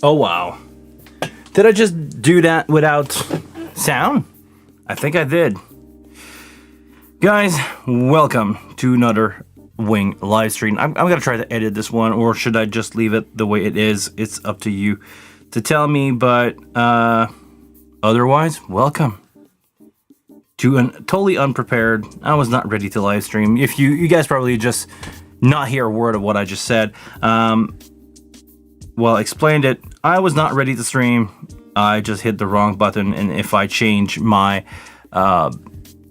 Oh wow. Did I just do that without sound? I think I did. Guys, welcome to another Wing live stream. I'm gonna try to edit this one, or should I just leave it the way it is? It's up to you to tell me, but otherwise, welcome to a totally unprepared. I was not ready to live stream. If you guys probably just not hear a word of what I just said. Well, explained it. I was not ready to stream. I just hit the wrong button, and if I change my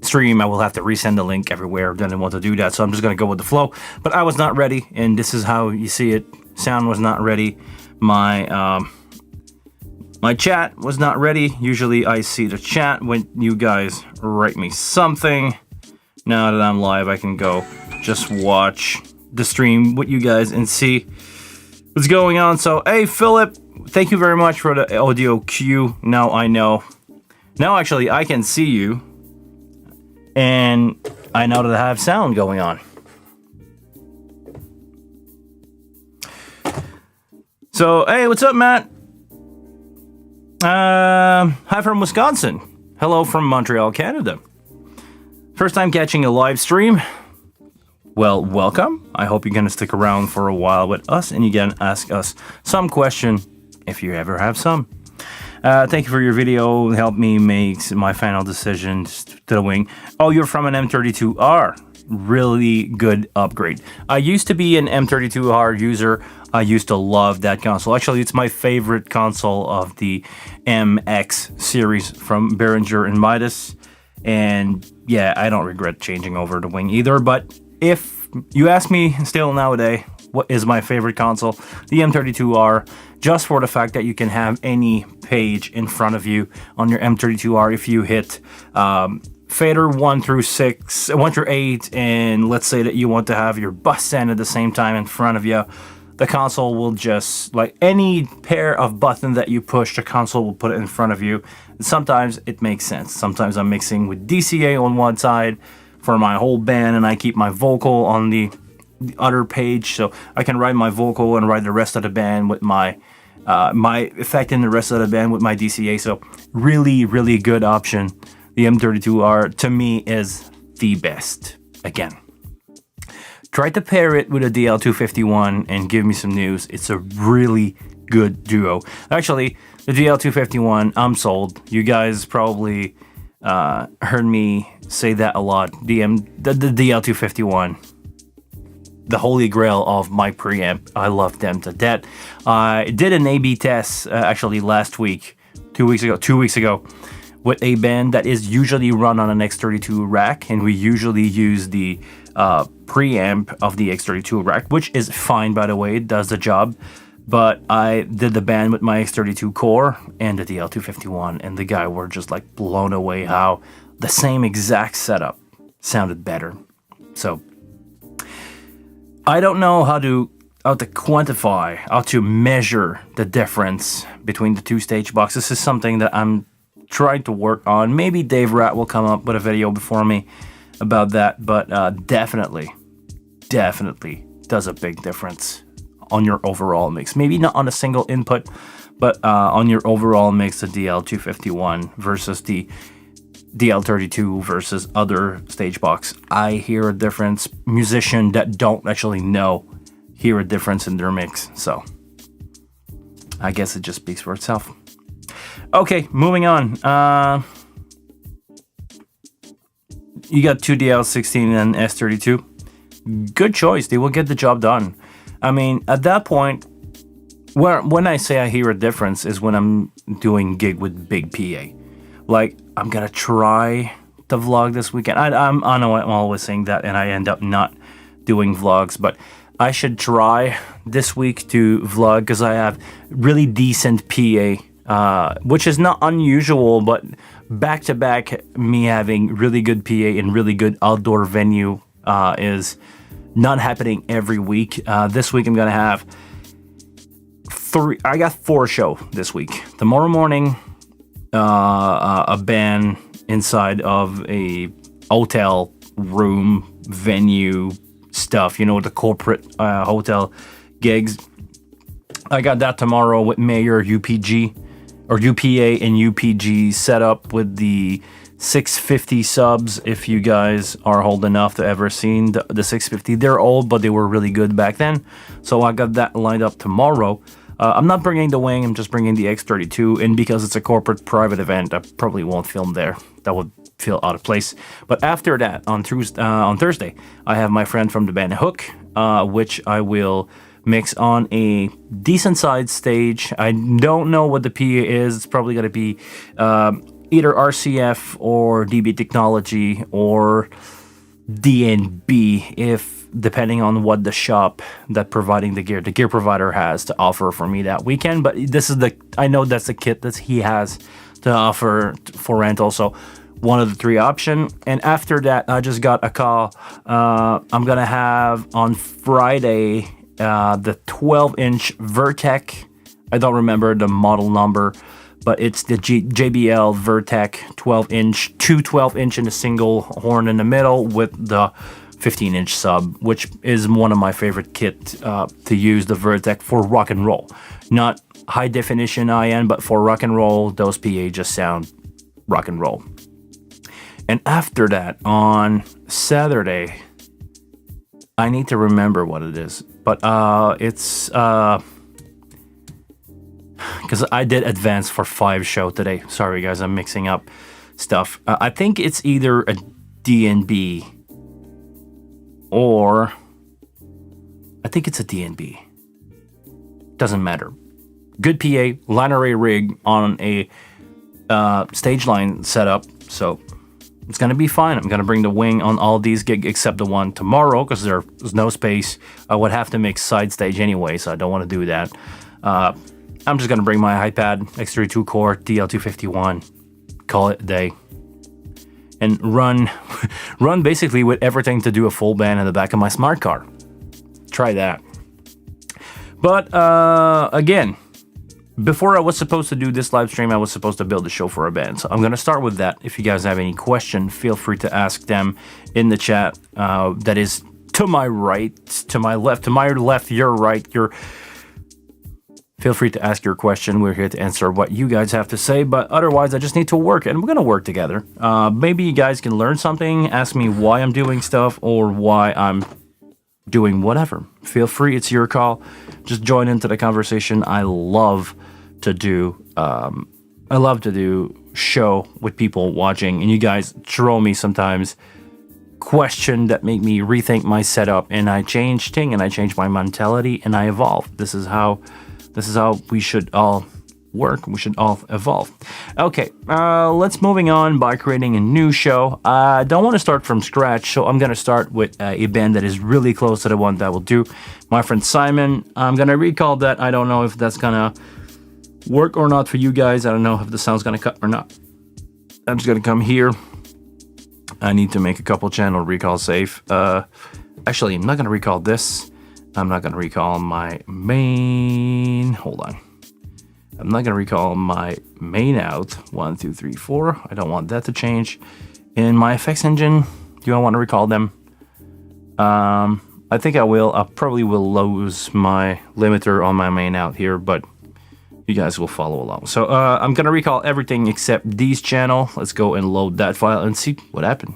stream, I will have to resend the link everywhere. Didn't want to do that, so I'm just gonna go with the flow. But I was not ready, and this is how you see it. Sound was not ready. My my chat was not ready. Usually I see the chat when you guys write me something. Now that I'm live, I can go just watch the stream with you guys and see what's going on. So, hey, Philip, thank you very much for the audio cue. Now I know. Now, actually, I can see you. And I know that I have sound going on. So, hey, what's up, Matt? Hi from Wisconsin. Hello from Montreal, Canada. First time catching a live stream. Well, welcome. I hope you're going to stick around for a while with us and you can ask us some question if you ever have some. Thank you for your video. Help me make my final decisions to the Wing. Oh, you're from an M32R. Really good upgrade. I used to be an M32R user. I used to love that console. Actually, it's my favorite console of the MX series from Behringer and Midas. And yeah, I don't regret changing over to Wing either, but if you ask me still nowadays, what is my favorite console? The M32R, just for the fact that you can have any page in front of you on your M32R if you hit fader 1 through 8, and let's say that you want to have your bus end at the same time in front of you. The console will just, like any pair of buttons that you push, the console will put it in front of you. Sometimes it makes sense. Sometimes I'm mixing with DCA on one side for my whole band, and I keep my vocal on the other page, so I can write my vocal and write the rest of the band with my my effect in the rest of the band with my DCA. So really good option. The M32R to me is the best. Again, try to pair it with a DL251 and give me some news. It's a really good duo. Actually, the DL251, I'm sold. You guys probably heard me say that a lot. The DL251, the holy grail of my preamp. I love them to death. I did an A/B test actually last week, 2 weeks ago, with a band that is usually run on an X32 rack, and we usually use the preamp of the X32 rack, which is fine, by the way. It does the job. But I did the band with my X32 core and the DL251, and the guy were just like blown away how the same exact setup sounded better. So I don't know how to quantify, how to measure the difference between the two stage boxes. This is something that I'm trying to work on. Maybe Dave Rat will come up with a video before me about that, but definitely does a big difference on your overall mix. Maybe not on a single input, but on your overall mix, the DL251 versus the DL32 versus other stage box. I hear a difference. Musicians that don't actually know hear a difference in their mix. So I guess it just speaks for itself. Okay, moving on. You got two DL16 and S32. Good choice. They will get the job done. I mean, at that point, when I say I hear a difference is when I'm doing gig with big PA. Like, I'm gonna try to vlog this weekend. I know I'm always saying that, and I end up not doing vlogs, but I should try this week to vlog because I have really decent PA, which is not unusual, but back-to-back me having really good PA and really good outdoor venue is not happening every week. This week I'm gonna have I got 4 shows this week. Tomorrow morning, a band inside of a hotel room venue stuff, you know, the corporate hotel gigs. I got that tomorrow with Mayor UPG or UPA and UPG set up with the 650 subs. If you guys are old enough to ever seen the 650, they're old, but they were really good back then. So I got that lined up tomorrow. I'm not bringing the wing, I'm just bringing the X32, and because it's a corporate private event, I probably won't film there. That would feel out of place. But after that, on Thursday, I have my friend from the band Hook, which I will mix on a decent sized stage. I don't know what the PA is. It's probably going to be either RCF or DB Technology or DNB, if depending on what the shop that providing the gear provider has to offer for me that weekend. But I know that's the kit that he has to offer for rental. So one of the three option. And after that, I just got a call. I'm gonna have on Friday the 12-inch Vertec. I don't remember the model number, but it's the JBL Vertec 12-inch, two 12-inch and a single horn in the middle with the 15-inch sub, which is one of my favorite kit to use the Vertec for rock and roll. Not high definition IN, but for rock and roll, those PA just sound rock and roll. And after that, on Saturday, I need to remember what it is, but it's because I did advance for 5 show today. Sorry guys, I'm mixing up stuff. I think it's either a DNB or I think it's a DNB. Doesn't matter. Good PA, line array rig on a stage line setup, so it's gonna be fine. I'm gonna bring the wing on all these gigs except the one tomorrow because there's no space. I would have to make side stage anyway, so I don't want to do that. I'm just gonna bring my iPad X32 core DL251, call it a day, and run basically with everything to do a full band in the back of my smart car. Try that. But again, before I was supposed to do this live stream, I was supposed to build a show for a band. So I'm going to start with that. If you guys have any question, feel free to ask them in the chat. That is to my right, to my left, your right. Feel free to ask your question. We're here to answer what you guys have to say. But otherwise, I just need to work, and we're going to work together. Maybe you guys can learn something, ask me why I'm doing stuff or why I'm doing whatever. Feel free. It's your call. Just join into the conversation. I love to do show with people watching, and you guys throw me sometimes question that make me rethink my setup, and I change thing, and I change my mentality, and I evolve. This is how we should all work. We should all evolve. Okay, let's moving on by creating a new show. I don't want to start from scratch, so I'm going to start with a band that is really close to the one that will do. My friend Simon. I'm going to recall that. I don't know if that's going to work or not for you guys. I don't know if the sound's going to cut or not. I'm just going to come here. I need to make a couple channel recall safe. Actually, I'm not going to recall this. I'm not going to recall my main. Hold on. I'm not going to recall my main out. 1, 2, 3, 4. I don't want that to change. In my effects engine, do I want to recall them? I think I will. I probably will lose my limiter on my main out here, but you guys will follow along. So I'm going to recall everything except these channel. Let's go and load that file and see what happened.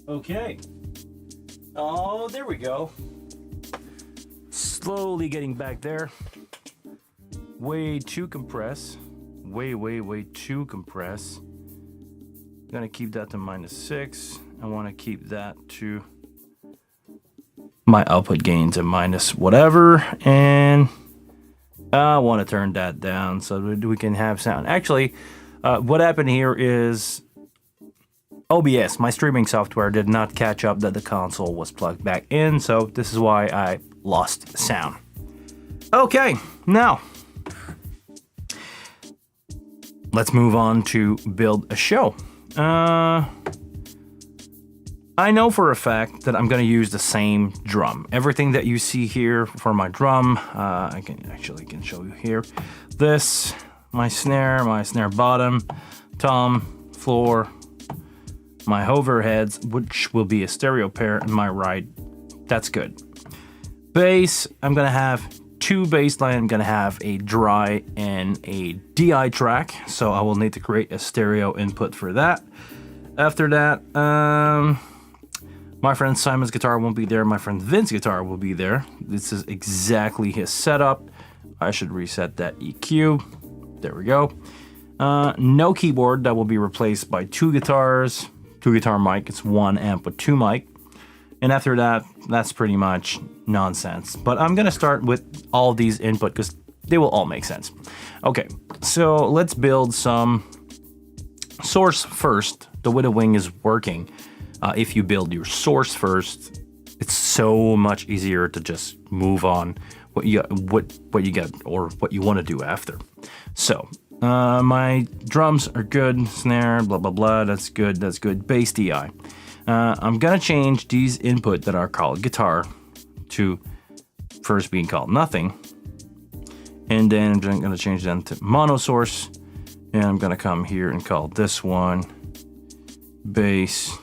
Okay. Oh, there we go. Slowly getting back there. Way too compressed. Way too compressed. Gonna keep that to -6. I want to keep that to my output gain to minus whatever, and I want to turn that down so that we can have sound. Actually, what happened here is OBS, my streaming software, did not catch up that the console was plugged back in, so this is why I lost sound. Okay, now let's move on to build a show. I know for a fact that I'm going to use the same drum. Everything that you see here for my drum, I can show you here. This, my snare bottom, tom, floor, my overheads, which will be a stereo pair, and my ride. That's good. Bass, I'm going to have 2 bass line. I'm going to have a dry and a DI track, so I will need to create a stereo input for that. After that, my friend Simon's guitar won't be there. My friend Vince's guitar will be there. This is exactly his setup. I should reset that EQ. There we go. No keyboard. That will be replaced by 2 guitars, 2 guitar mic. It's 1 amp with 2 mic. And after that, that's pretty much nonsense. But I'm going to start with all these input because they will all make sense. Okay, so let's build some source first. The way the wing is working. If you build your source first, it's so much easier to just move on what you get or what you want to do after. So my drums are good, snare, blah blah blah. That's good. That's good. Bass DI. I'm gonna change these input that are called guitar to first being called nothing, and then I'm gonna change them to mono source, and I'm gonna come here and call this one bass.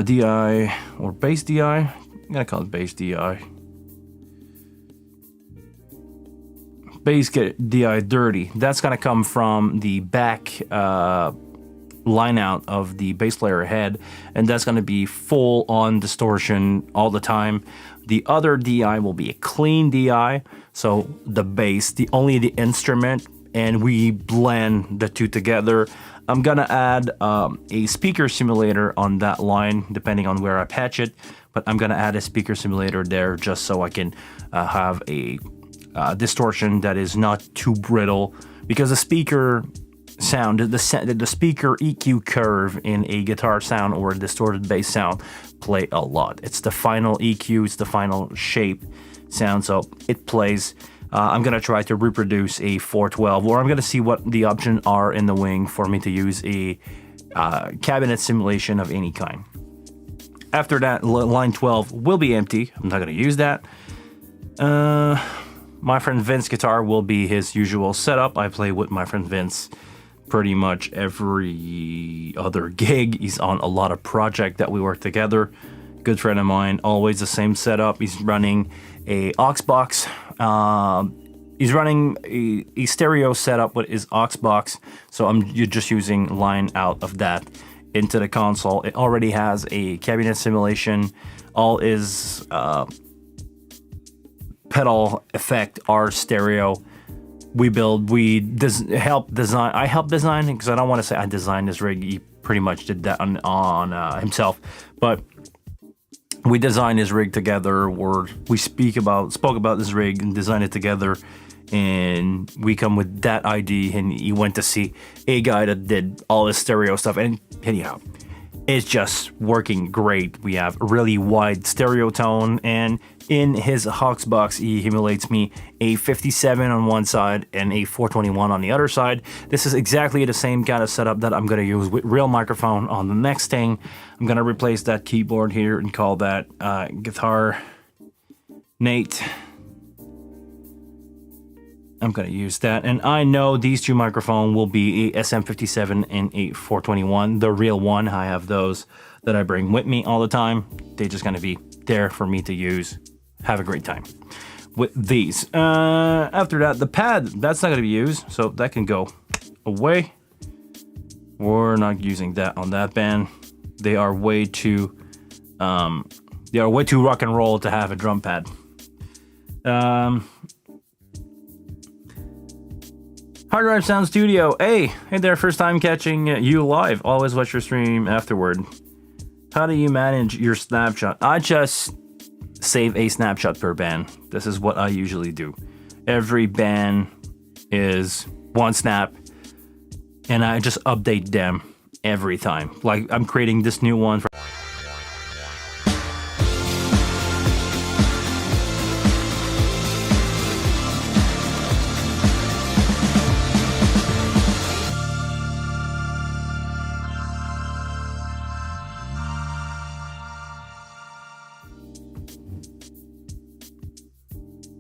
DI or bass DI. I'm gonna call it bass DI. Bass DI dirty. That's gonna come from the back line out of the bass player head, and that's gonna be full on distortion all the time. The other DI will be a clean DI, so the bass, only the instrument, and we blend the two together. I'm gonna add a speaker simulator on that line, depending on where I patch it. But I'm gonna add a speaker simulator there just so I can have a distortion that is not too brittle. Because the speaker sound, the speaker EQ curve in a guitar sound or a distorted bass sound play a lot. It's the final EQ, it's the final shape sound, so it plays. I'm gonna try to reproduce a 412, or I'm gonna see what the options are in the wing for me to use a cabinet simulation of any kind. After that, line 12 will be empty. I'm not gonna use that. My friend Vince's guitar will be his usual setup. I play with my friend Vince pretty much every other gig. He's on a lot of projects that we work together. Good friend of mine, always the same setup. He's running a aux box. He's running a stereo setup with his aux box, so you're just using line out of that into the console. It already has a cabinet simulation. All is pedal effect are stereo. I help design because I don't want to say I designed this rig. He pretty much did that on himself, but we designed this rig together, or we spoke about this rig and designed it together, and we come with that idea, and he went to see a guy that did all this stereo stuff, and anyhow, it's just working great. We have a really wide stereo tone, and in his aux box, he emulates me a 57 on one side and a 421 on the other side. This is exactly the same kind of setup that I'm going to use with real microphone on the next thing. I'm going to replace that keyboard here and call that Guitar Nate. I'm going to use that. And I know these two microphones will be a SM57 and a 421. The real one, I have those that I bring with me all the time. They're just going to be there for me to use. Have a great time with these. After that, the pad, that's not going to be used, so that can go away. We're not using that on that band. They are way too rock and roll to have a drum pad. Hard Drive Sound Studio. Hey there, first time catching you live. Always watch your stream afterward. How do you manage your snapshot? I just save a snapshot per band. This is what I usually do. Every band is one snap, and I just update them every time. Like, I'm creating this new one for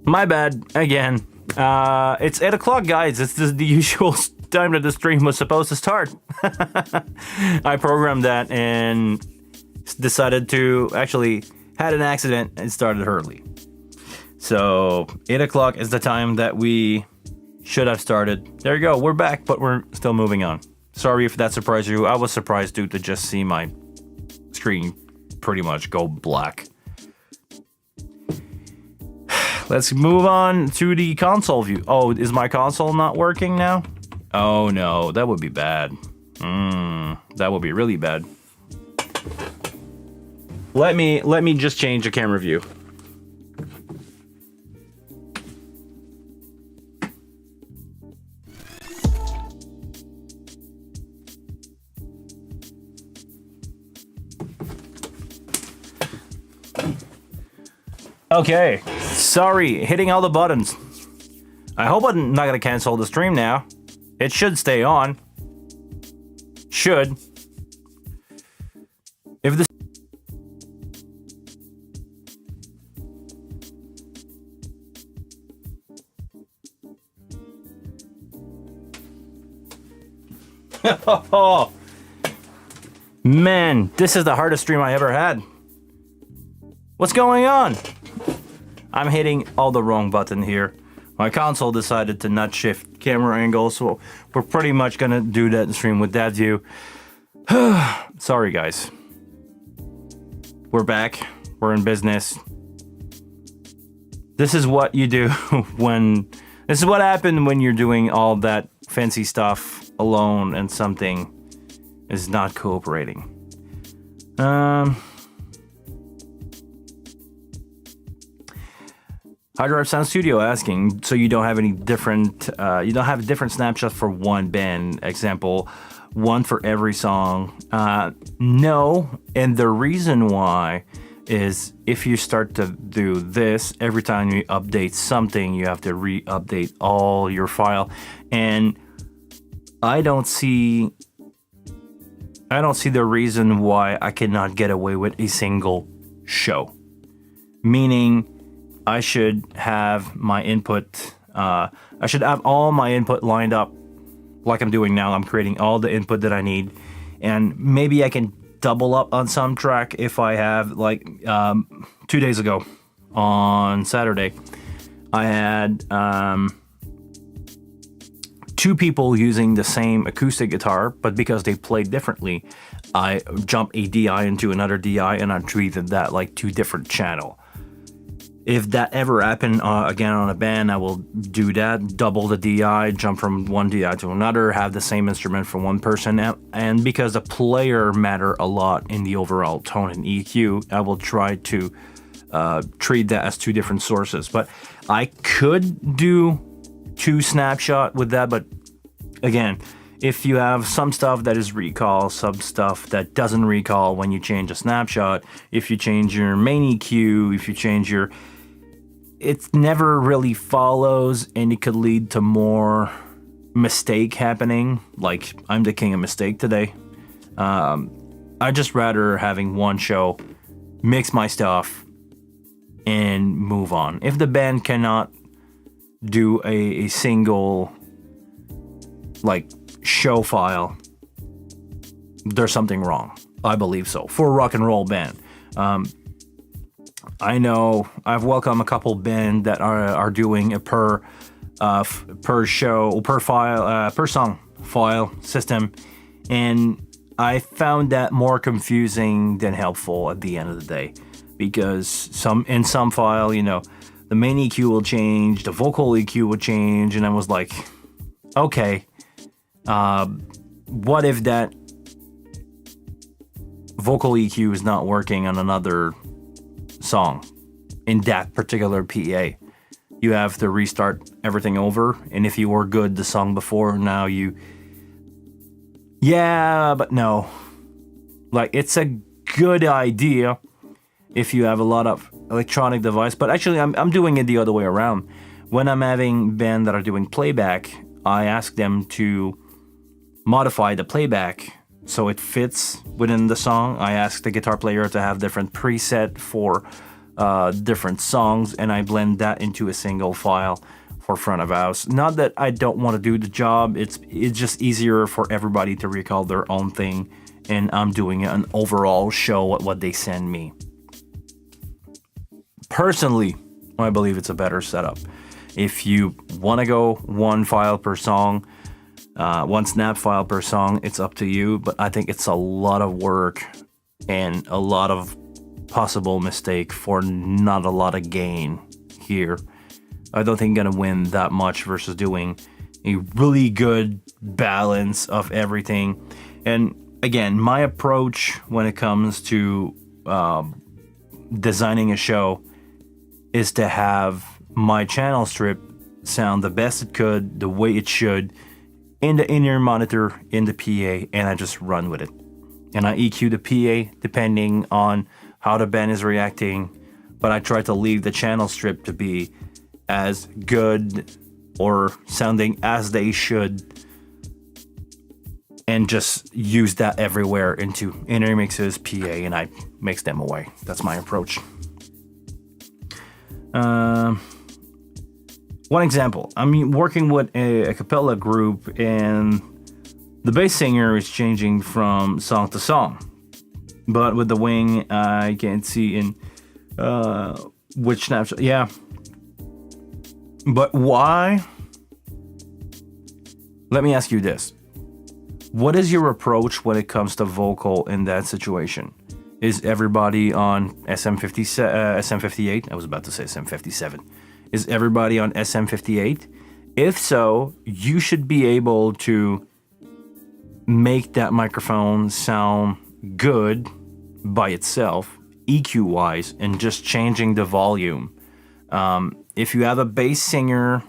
my bad again. It's 8 o'clock, guys. It's the usual time that the stream was supposed to start. I programmed that and decided to actually had an accident and started early. So 8 o'clock is the time that we should have started. There you go. We're back, but we're still moving on. Sorry if that surprised you. I was surprised to just see my screen pretty much go black. Let's move on to the console view. Oh, is my console not working now? Oh no, that would be bad. That would be really bad. Let me just change the camera view. Okay, sorry, hitting all the buttons. I hope I'm not gonna cancel the stream now. It should stay on. Should. If this... Oh, man, this is the hardest stream I ever had. What's going on? I'm hitting all the wrong button here. My console decided to not shift camera angle, so we're pretty much gonna do that stream with that view. Sorry, guys. We're back. We're in business. This is what you do when... This is what happened when you're doing all that fancy stuff alone and something is not cooperating. Hard Drive Sound Studio asking, so you don't have any different, you don't have a different snapshot for one band, example, one for every song. No, and the reason why is if you start to do this, every time you update something, you have to re-update all your file, and I don't see the reason why I cannot get away with a single show, meaning I should have my input, I should have all my input lined up like I'm doing now. I'm creating all the input that I need, and maybe I can double up on some track if I have, like, 2 days ago on Saturday, I had two people using the same acoustic guitar, but because they played differently, I jumped a DI into another DI and I treated that like two different channels. If that ever happened again on a band, I will do that, double the DI, jump from one DI to another, have the same instrument for one person. And because the player matter a lot in the overall tone and EQ, I will try to treat that as two different sources. But I could do two snapshot with that, but again, if you have some stuff that is recall, some stuff that doesn't recall when you change a snapshot, if you change your main EQ, if you change your... It never really follows, and it could lead to more mistake happening. Like, I'm the king of mistake today. I just rather having one show, mix my stuff, and move on. If the band cannot do a single, like, show file, there's something wrong. I believe so. For a rock and roll band. I know I've welcomed a couple band that are doing a per show, per file, per song file system, and I found that more confusing than helpful at the end of the day, because in some file, the main EQ will change, the vocal EQ will change, and I was like, okay, what if that vocal EQ is not working on another song in that particular PA? You have to restart everything over, and if you were good the song before, now but no. Like, it's a good idea if you have a lot of electronic device, but actually I'm doing it the other way around. When I'm having bands that are doing playback, I ask them to modify the playback so it fits within the song. I ask the guitar player to have different preset for different songs, and I blend that into a single file for front of house. Not that I don't want to do the job, it's just easier for everybody to recall their own thing, and I'm doing an overall show at what they send me. Personally, I believe it's a better setup. If you want to go one file per song, one snap file per song, it's up to you, but I think it's a lot of work and a lot of possible mistake for not a lot of gain here. I don't think I'm gonna win that much versus doing a really good balance of everything. And again, my approach when it comes to designing a show is to have my channel strip sound the best it could, the way it should, in the in-ear monitor, in the PA, and I just run with it. And I EQ the PA depending on how the band is reacting, but I try to leave the channel strip to be as good or sounding as they should, and just use that everywhere into in-ear mixes, PA, and I mix them away. That's my approach. One example, I'm working with a cappella group, and the bass singer is changing from song to song. But with the wing, I can't see in which snapshot. Yeah. But why? Let me ask you this. What is your approach when it comes to vocal in that situation? Is everybody on SM58? I was about to say SM57. Is everybody on SM58? If so, you should be able to make that microphone sound good by itself, EQ-wise, and just changing the volume. If you have a bass singer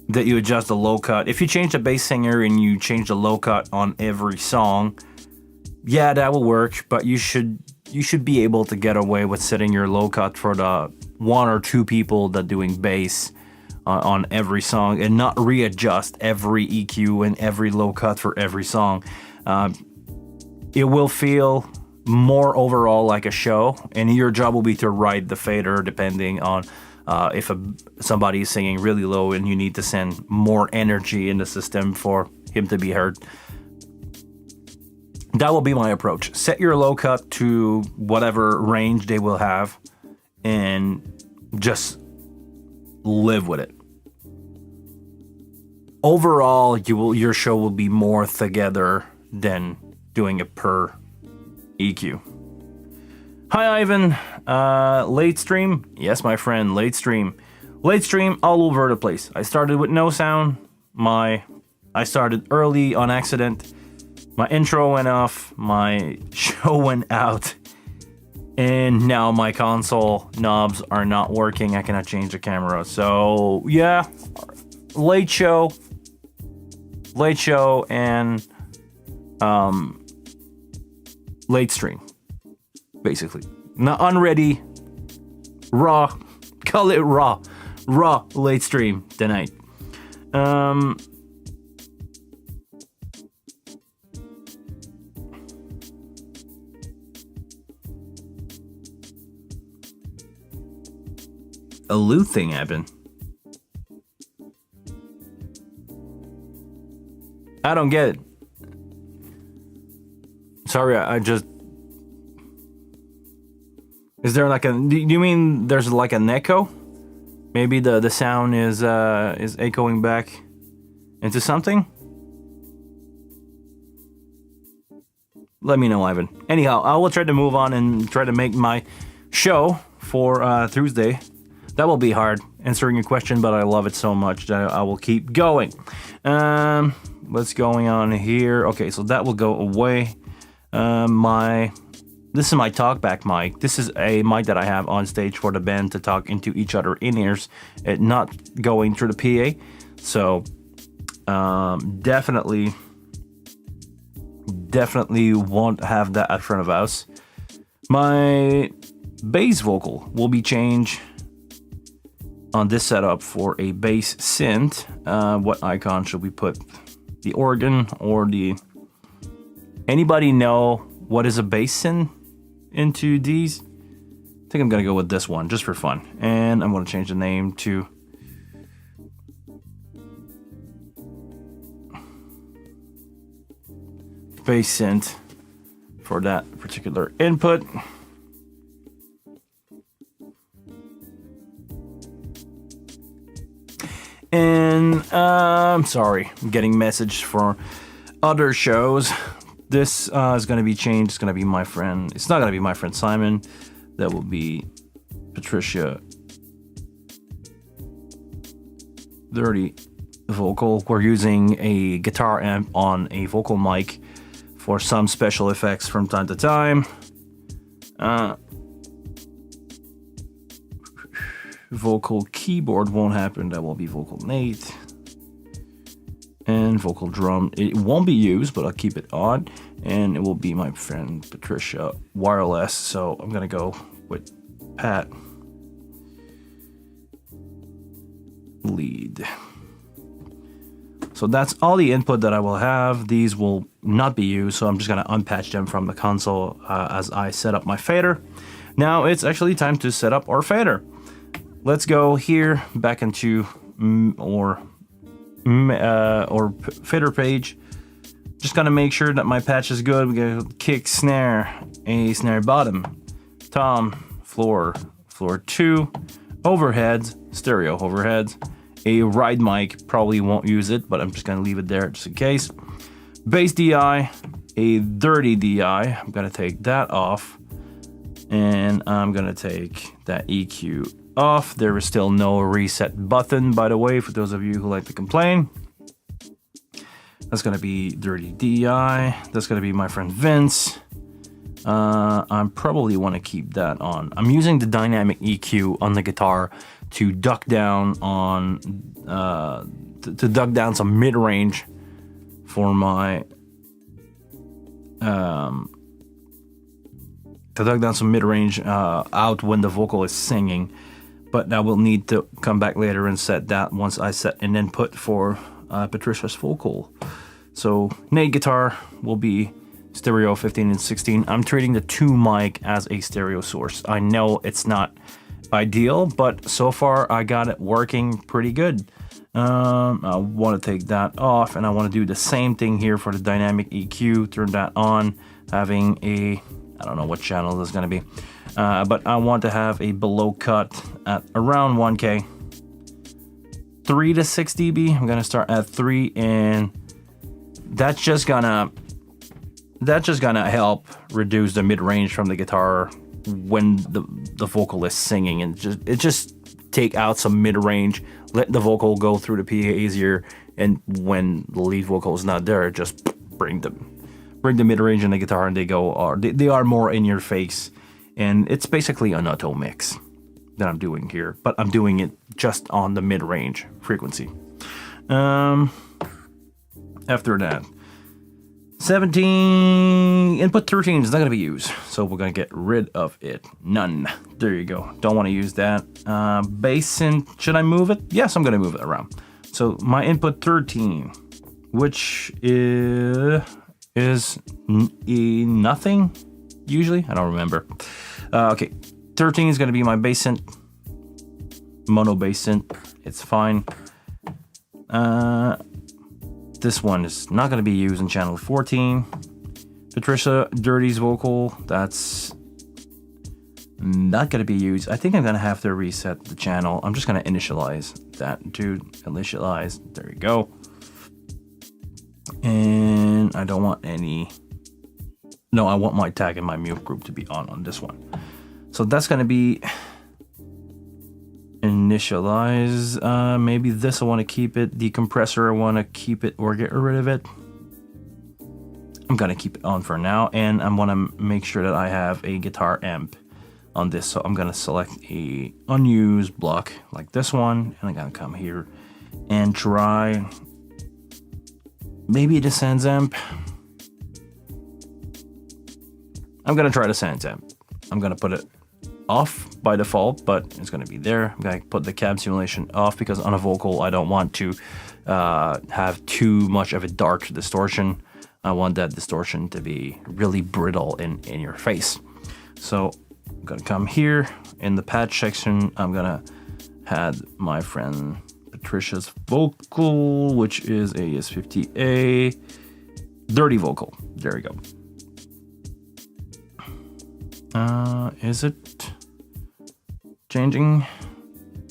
that you adjust the low cut, if you change the bass singer and you change the low cut on every song, yeah, that will work, but you should be able to get away with setting your low cut for the one or two people that doing bass on every song, and not readjust every EQ and every low cut for every song. It will feel more overall like a show, and your job will be to ride the fader depending on if somebody is singing really low and you need to send more energy in the system for him to be heard. That will be my approach. Set your low cut to whatever range they will have and just live with it. Overall, your show will be more together than doing it per EQ. Hi, Ivan. Late stream? Yes, my friend, late stream. Late stream all over the place. I started with no sound. I started early on accident. My intro went off. My show went out. And now my console knobs are not working. I cannot change the camera. So, yeah. Late show and late stream, basically. Not unready, raw, call it raw late stream tonight. A loot thing happened. I don't get it. Sorry, I just... Is there like a... Do you mean there's like an echo? Maybe the sound is echoing back into something? let me know, Ivan. Anyhow, I will try to move on and try to make my show for Tuesday. That will be hard, answering a question, but I love it so much that I will keep going. What's going on here? Okay, so that will go away. This is my talkback mic. This is a mic that I have on stage for the band to talk into each other in ears, and not going through the PA. So definitely won't have that at front of house. My bass vocal will be changed on this setup for a bass synth. What icon should we put? The organ or the... Anybody know what is a bass synth into these? I think I'm gonna go with this one just for fun. And I'm gonna change the name to... bass synth for that particular input. And I'm sorry, I'm getting message for other shows. This is going to be changed. It's going to be my friend. It's not going to be my friend Simon. That will be Patricia. Dirty vocal. We're using a guitar amp on a vocal mic for some special effects from time to time. Vocal keyboard won't happen. That will be vocal Nate. And vocal drum. It won't be used, but I'll keep it on. And it will be my friend Patricia wireless. So I'm going to go with Pat. Lead. So that's all the input that I will have. These will not be used, so I'm just going to unpatch them from the console as I set up my fader. Now it's actually time to set up our fader. Let's go here back into fader page. Just gonna make sure that my patch is good. We got kick, snare, a snare bottom, tom, floor 2, overheads, stereo overheads, a ride mic. Probably won't use it, but I'm just gonna leave it there just in case. Bass DI, a dirty DI. I'm gonna take that off, and I'm gonna take that EQ off. There is still no reset button, by the way, for those of you who like to complain. That's gonna be dirty DI. That's gonna be my friend Vince. I probably want to keep that on. I'm using the dynamic EQ on the guitar to duck down on to duck down some mid-range for my to duck down some mid-range out when the vocal is singing. But I will need to come back later and set that once I set an input for Patricia's vocal. So Nate guitar will be stereo 15 and 16. I'm treating the 2 mic as a stereo source. I know it's not ideal, but so far I got it working pretty good. I want to take that off, and I want to do the same thing here for the dynamic EQ. Turn that on, having a, I don't know what channel this is going to be. But I want to have a below cut at around 1K. 3 to 6 dB. I'm gonna start at 3, and that's just gonna help reduce the mid range from the guitar when the vocal is singing, and just take out some mid range. Let the vocal go through the PA easier, and when the lead vocal is not there, just bring the mid range in the guitar, and they are more in your face. And it's basically an auto mix that I'm doing here, but I'm doing it just on the mid-range frequency. After that, 17, input 13 is not going to be used, so we're going to get rid of it. None. There you go. Don't want to use that. Bass synth, should I move it? Yes, I'm going to move it around. So my input 13, which is nothing. Usually, I don't remember. Okay, 13 is going to be my bass synth, mono bass synth. It's fine. This one is not going to be used in channel 14. Patricia Dirty's vocal, that's not going to be used. I think I'm going to have to reset the channel. I'm just going to initialize that, dude. Initialize. There you go. And I don't want any No, I want my tag and my mute group to be on this one. So that's going to be initialize. Maybe this I want to keep it. The compressor I want to keep it or get rid of it. I'm going to keep it on for now. And I want to make sure that I have a guitar amp on this. So I'm going to select a unused block like this one. And I'm going to come here and try maybe the Sans amp. I'm going to try the Sans amp. I'm going to put it off by default, but it's going to be there. I'm going to put the cab simulation off because on a vocal, I don't want to have too much of a dark distortion. I want that distortion to be really brittle in your face. So I'm going to come here in the patch section. I'm going to add my friend Patricia's vocal, which is a S50A dirty vocal. There we go. Is it changing?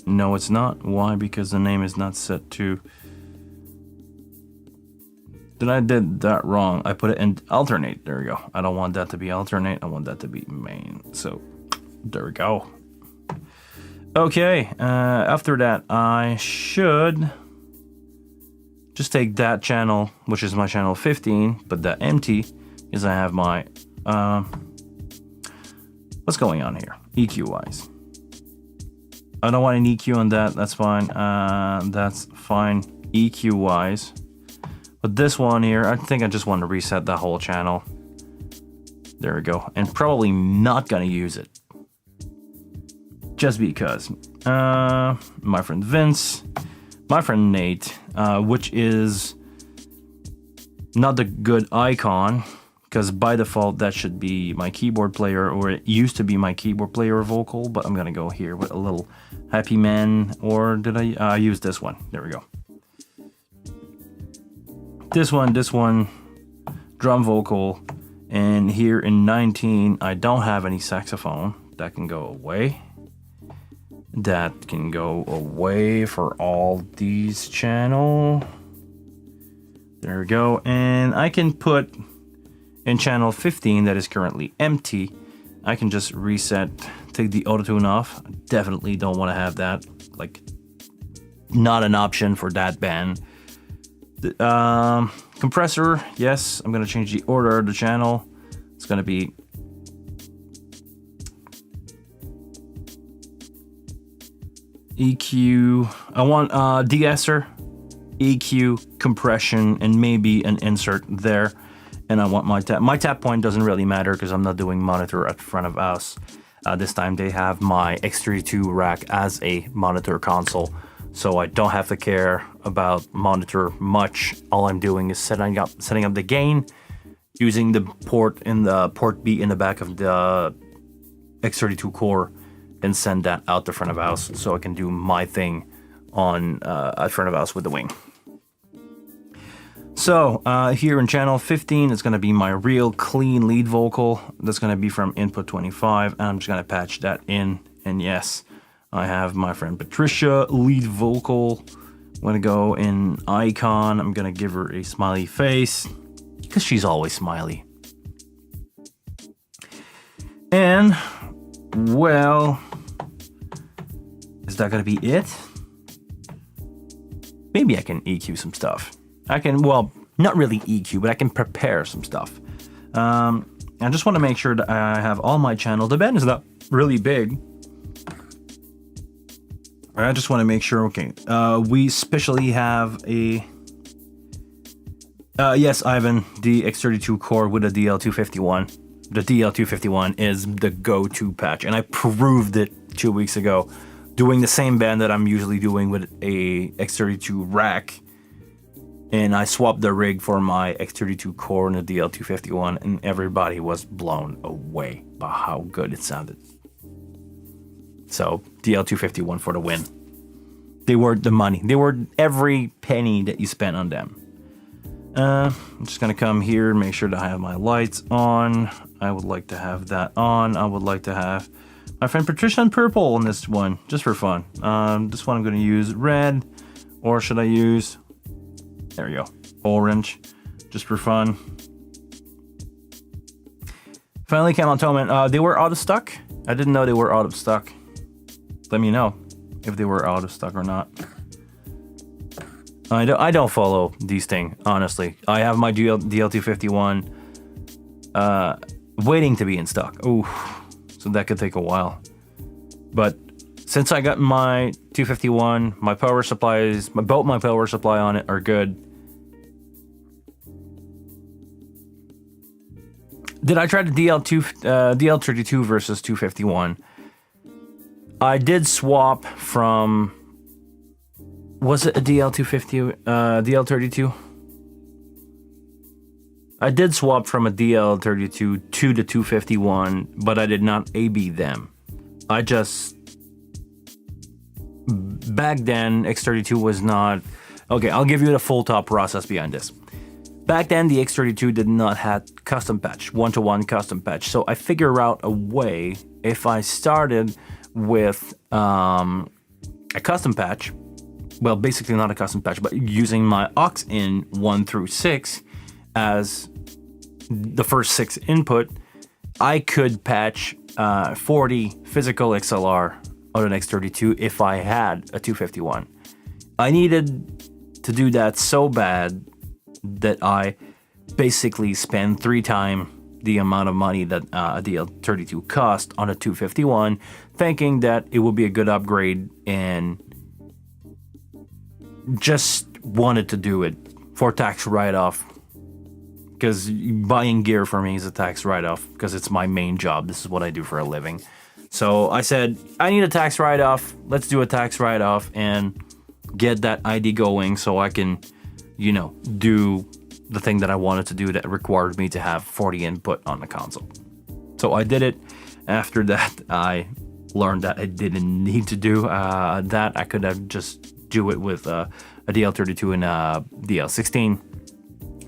No, it's not. Why? Because the name is not set to... Then I did that wrong. I put it in alternate. There we go. I don't want that to be alternate. I want that to be main. So there we go. Okay. After that, I should just take that channel, which is my channel 15, put that empty, because I have my... what's going on here? EQ wise. I don't want an EQ on that. That's fine. That's fine. EQ wise. But this one here, I think I just want to reset the whole channel. There we go. And probably not going to use it. Just because. My friend Vince. My friend Nate. Which is not the good icon. Because by default, that should be my keyboard player, or it used to be my keyboard player vocal, but I'm going to go here with a little Happy Man, or did I use this one? There we go. This one, drum vocal, and here in 19, I don't have any saxophone. That can go away. That can go away for all these channel. There we go, and I can put... in channel 15 that is currently empty, I can just reset, take the auto-tune off. Definitely don't want to have that, like, not an option for that band. The, compressor, yes, I'm going to change the order of the channel. It's going to be EQ, I want de-esser, EQ, compression, and maybe an insert there. And I want my tap. My tap point doesn't really matter because I'm not doing monitor at front of house. This time they have my X32 rack as a monitor console, so I don't have to care about monitor much. All I'm doing is setting up the gain, using the port in the port B in the back of the X32 core, and send that out the front of house so I can do my thing on at front of house with the wing. So here in channel 15, it's going to be my real clean lead vocal. That's going to be from input 25, and I'm just going to patch that in. And yes, I have my friend Patricia lead vocal. I'm going to go in icon. I'm going to give her a smiley face because she's always smiley. And, well, is that going to be it? Maybe I can EQ some stuff. I can, well, not really EQ, but I can prepare some stuff. I just want to make sure that I have all my channels. The band is not really big. I just want to make sure, okay, we especially have a... yes, Ivan, the X32 core with a DL251. The DL251 is the go-to patch, and I proved it 2 weeks ago, doing the same band that I'm usually doing with a X32 rack. And I swapped the rig for my X32 core and the DL251, and everybody was blown away by how good it sounded. So, DL251 for the win. They were the money. They were every penny that you spent on them. I'm just going to come here and make sure that I have my lights on. I would like to have that on. I would like to have my friend Patricia in purple on this one, just for fun. This one I'm going to use red, or should I use... There you go, orange, just for fun. Finally came on Toman. They were out of stock. I didn't know they were out of stock. Let me know if they were out of stock or not. I don't follow these things, honestly. I have my DL251 waiting to be in stock. Ooh, so that could take a while. But since I got my 251, my power supplies, both my power supply on it are good. Did I try the DL32 versus 251? I did swap from. Was it a DL250, DL32? I did swap from a DL32 to the 251, but I did not AB them. I just... Back then, X32 was not... Okay, I'll give you the full thought process behind this. Back then, the X32 did not have custom patch, one-to-one custom patch. So I figured out a way, if I started with a custom patch, well, basically not a custom patch, but using my aux in 1 through 6 as the first 6 input, I could patch 40 physical XLR on an X32 if I had a 251. I needed to do that so bad that I basically spent 3 times the amount of money that a DL32 cost on a 251, thinking that it would be a good upgrade and just wanted to do it for tax write-off, because buying gear for me is a tax write-off because it's my main job. This is what I do for a living. So I said, I need a tax write-off. Let's do a tax write-off and get that ID going so I can, do the thing that I wanted to do that required me to have 40 input on the console. So I did it. After that, I learned that I didn't need to do that. I could have just do it with a DL32 and a DL16.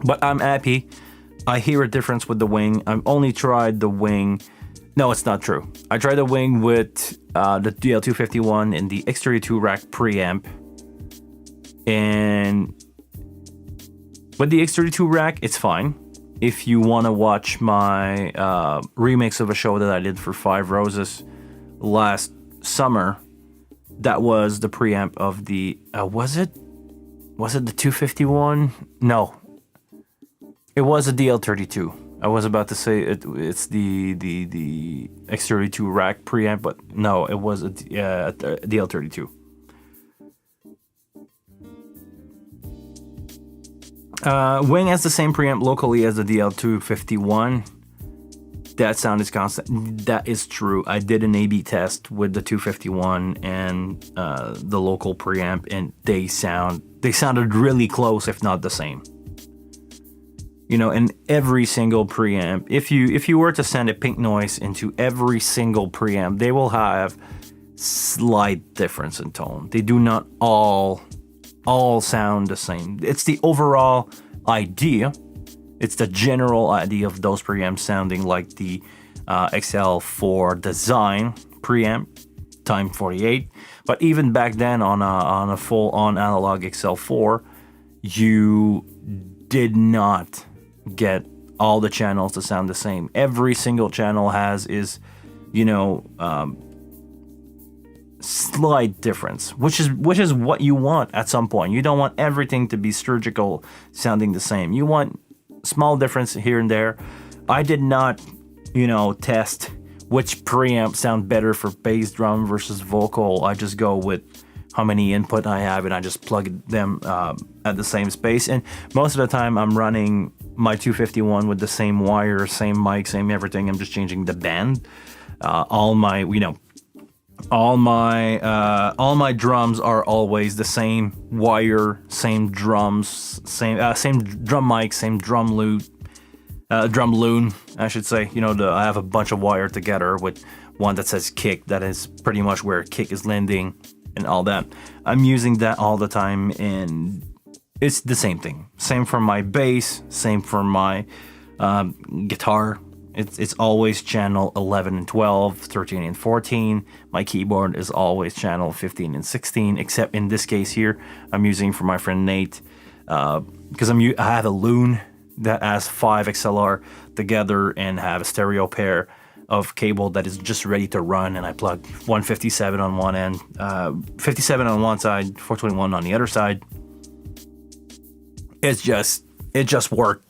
But I'm happy. I hear a difference with the wing. I've only tried the wing. No, it's not true. I tried the wing with the DL251 and the X32 rack preamp. And with the X32 rack, it's fine. If you want to watch my remix of a show that I did for 5 Roses last summer, that was the preamp of the, was it the 251? No, it was a DL32. I was about to say it's the X32 rack preamp, but no, it was a DL32. Wing has the same preamp locally as the DL251. That sound is constant. That is true. I did an A/B test with the 251 and the local preamp, and they sounded really close, if not the same. And every single preamp, if you were to send a pink noise into every single preamp, they will have slight difference in tone. They do not all sound the same. It's the overall idea. It's the general idea of those preamps sounding like the XL4 design preamp times 48. But even back then on a full-on analog XL4, you did not get all the channels to sound the same. Every single channel is slight difference, which is what you want at some point. You don't want everything to be surgical sounding the same. You want small difference here and there. I did not, test which preamp sound better for bass drum versus vocal. I just go with how many input I have, and I just plug them at the same space. And most of the time, I'm running my 251 with the same wire, same mic, same everything. I'm just changing the band. All my drums are always the same wire, same drums, same drum mic, same drum loon, I should say. I have a bunch of wire together with one that says kick, that is pretty much where kick is landing and all that. I'm using that all the time, and it's the same thing. Same for my bass, same for my guitar. It's always channel 11 and 12, 13 and 14. My keyboard is always channel 15 and 16, except in this case here, I'm using for my friend Nate, because I have a loon that has 5 XLR together and have a stereo pair of cable that is just ready to run, and I plug 157 on one end, 57 on one side, 421 on the other side. It just worked,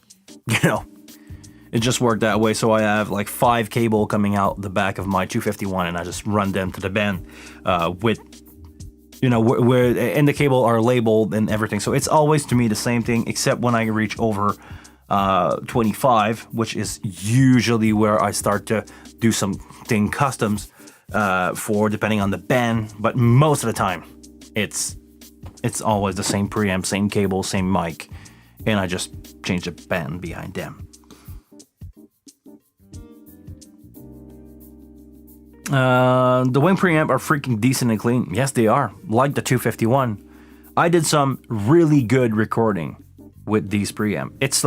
It just worked that way. So I have like 5 cable coming out the back of my 251, and I just run them to the band with, where and the cable are labeled and everything. So it's always to me the same thing, except when I reach over 25, which is usually where I start to do something customs for depending on the band. But most of the time, it's always the same preamp, same cable, same mic, and I just change the band behind them. The wing preamp are freaking decent and clean. Yes, they are. Like the 251. I did some really good recording with these preamp. It's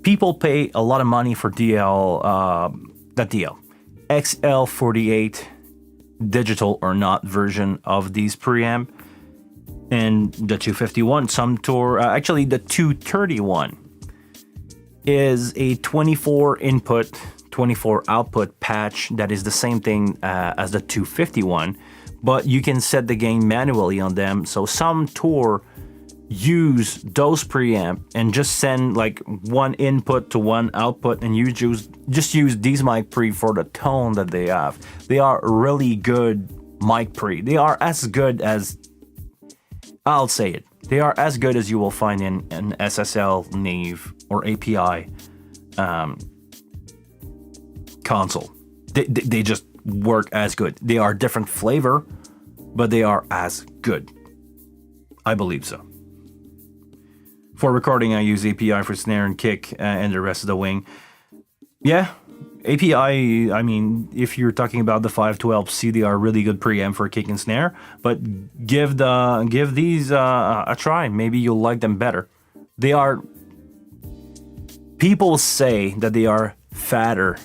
people pay a lot of money for XL48 digital or not version of these preamp, and the 251. Some tour actually the 231 is a 24 input, 24 output patch that is the same thing as the 251, but you can set the gain manually on them. So some tour use those preamp and just send like one input to one output, and you just use these mic pre for the tone that they have. They are really good mic pre. They are as good as, I'll say it, they are as good as you will find in an SSL, Nave, or API console. They just work as good. They are different flavor, but they are as good. I believe so. For recording, I use API for snare and kick and the rest of the wing. Yeah, API, I mean, if you're talking about the 512C, they are really good preamp for kick and snare, but give these a try. Maybe you'll like them better. They are, people say that they are fatter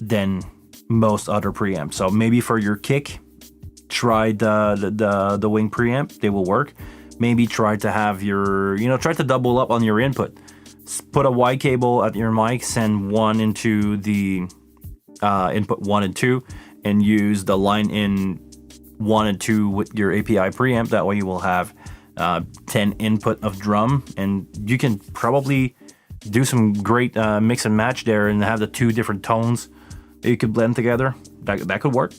than most other preamps. So maybe for your kick, try the wing preamp. They will work. Maybe try to have your, try to double up on your input. Put a Y cable at your mic, send one into the input 1 and 2, and use the line in 1 and 2 with your API preamp. That way you will have 10 input of drum, and you can probably do some great mix and match there and have the 2 different tones that you could blend together. That could work.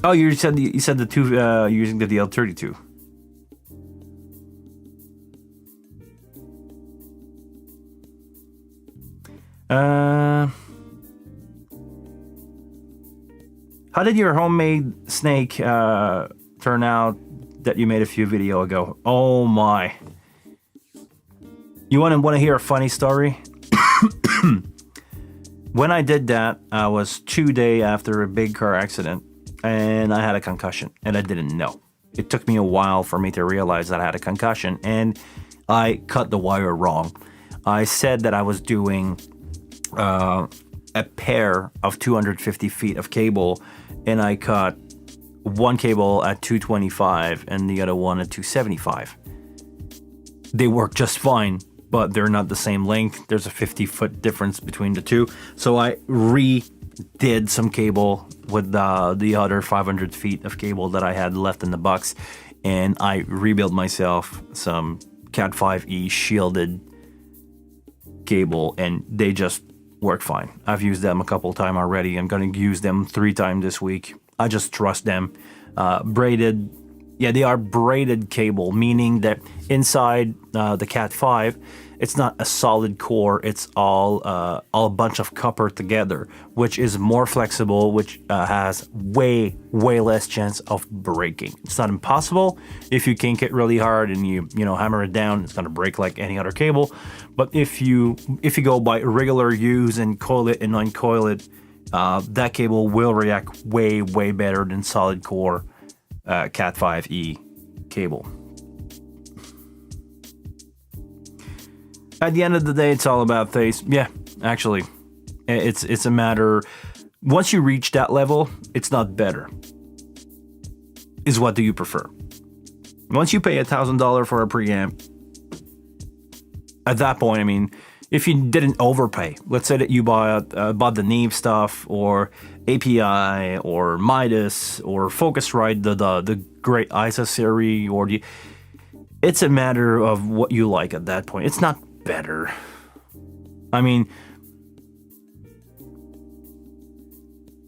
Oh, you said the 2 using the DL32. How did your homemade snake turn out that you made a few video ago? Oh my! You want to hear a funny story? When I did that, I was 2 days after a big car accident, and I had a concussion, and I didn't know. It took me a while for me to realize that I had a concussion, and I cut the wire wrong. I said that I was doing a pair of 250 feet of cable, and I cut one cable at 225 and the other one at 275. They work just fine, but they're not the same length. There's a 50-foot difference between the two. So I redid some cable with the other 500 feet of cable that I had left in the box, and I rebuilt myself some Cat 5e shielded cable, and they just work fine. I've used them a couple times already. I'm going to use them 3 times this week. I just trust them. Braided, yeah, they are braided cable, meaning that inside the Cat 5, it's not a solid core. It's all a bunch of copper together, which is more flexible, which has way less chance of breaking. It's not impossible. If you kink it really hard and you hammer it down, it's gonna break like any other cable. But if you go by regular use and coil it and uncoil it, that cable will react way better than solid core Cat 5e cable. At the end of the day, it's all about taste. Yeah, actually, it's a matter. Once you reach that level, it's not better. Is what do you prefer? Once you pay $1,000 for a preamp, at that point, I mean, if you didn't overpay, let's say that you bought the Neve stuff or API or Midas or Focusrite, the great ISA series, it's a matter of what you like at that point. It's not better. I mean,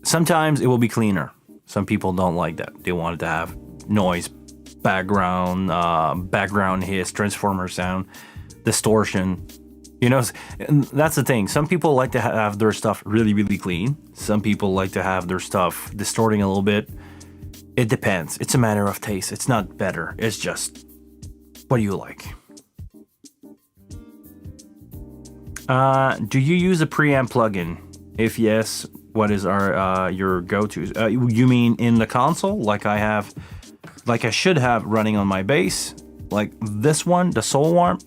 sometimes it will be cleaner. Some people don't like that. They want it to have noise, background hiss, transformer sound, distortion. You know, and that's the thing. Some people like to have their stuff really, really clean. Some people like to have their stuff distorting a little bit. It depends. It's a matter of taste. It's not better. It's just, what do you like? Do you use a preamp plugin? If yes, what is your go-tos? You mean in the console, like I should have running on my bass, like this one, the Soul Warmth?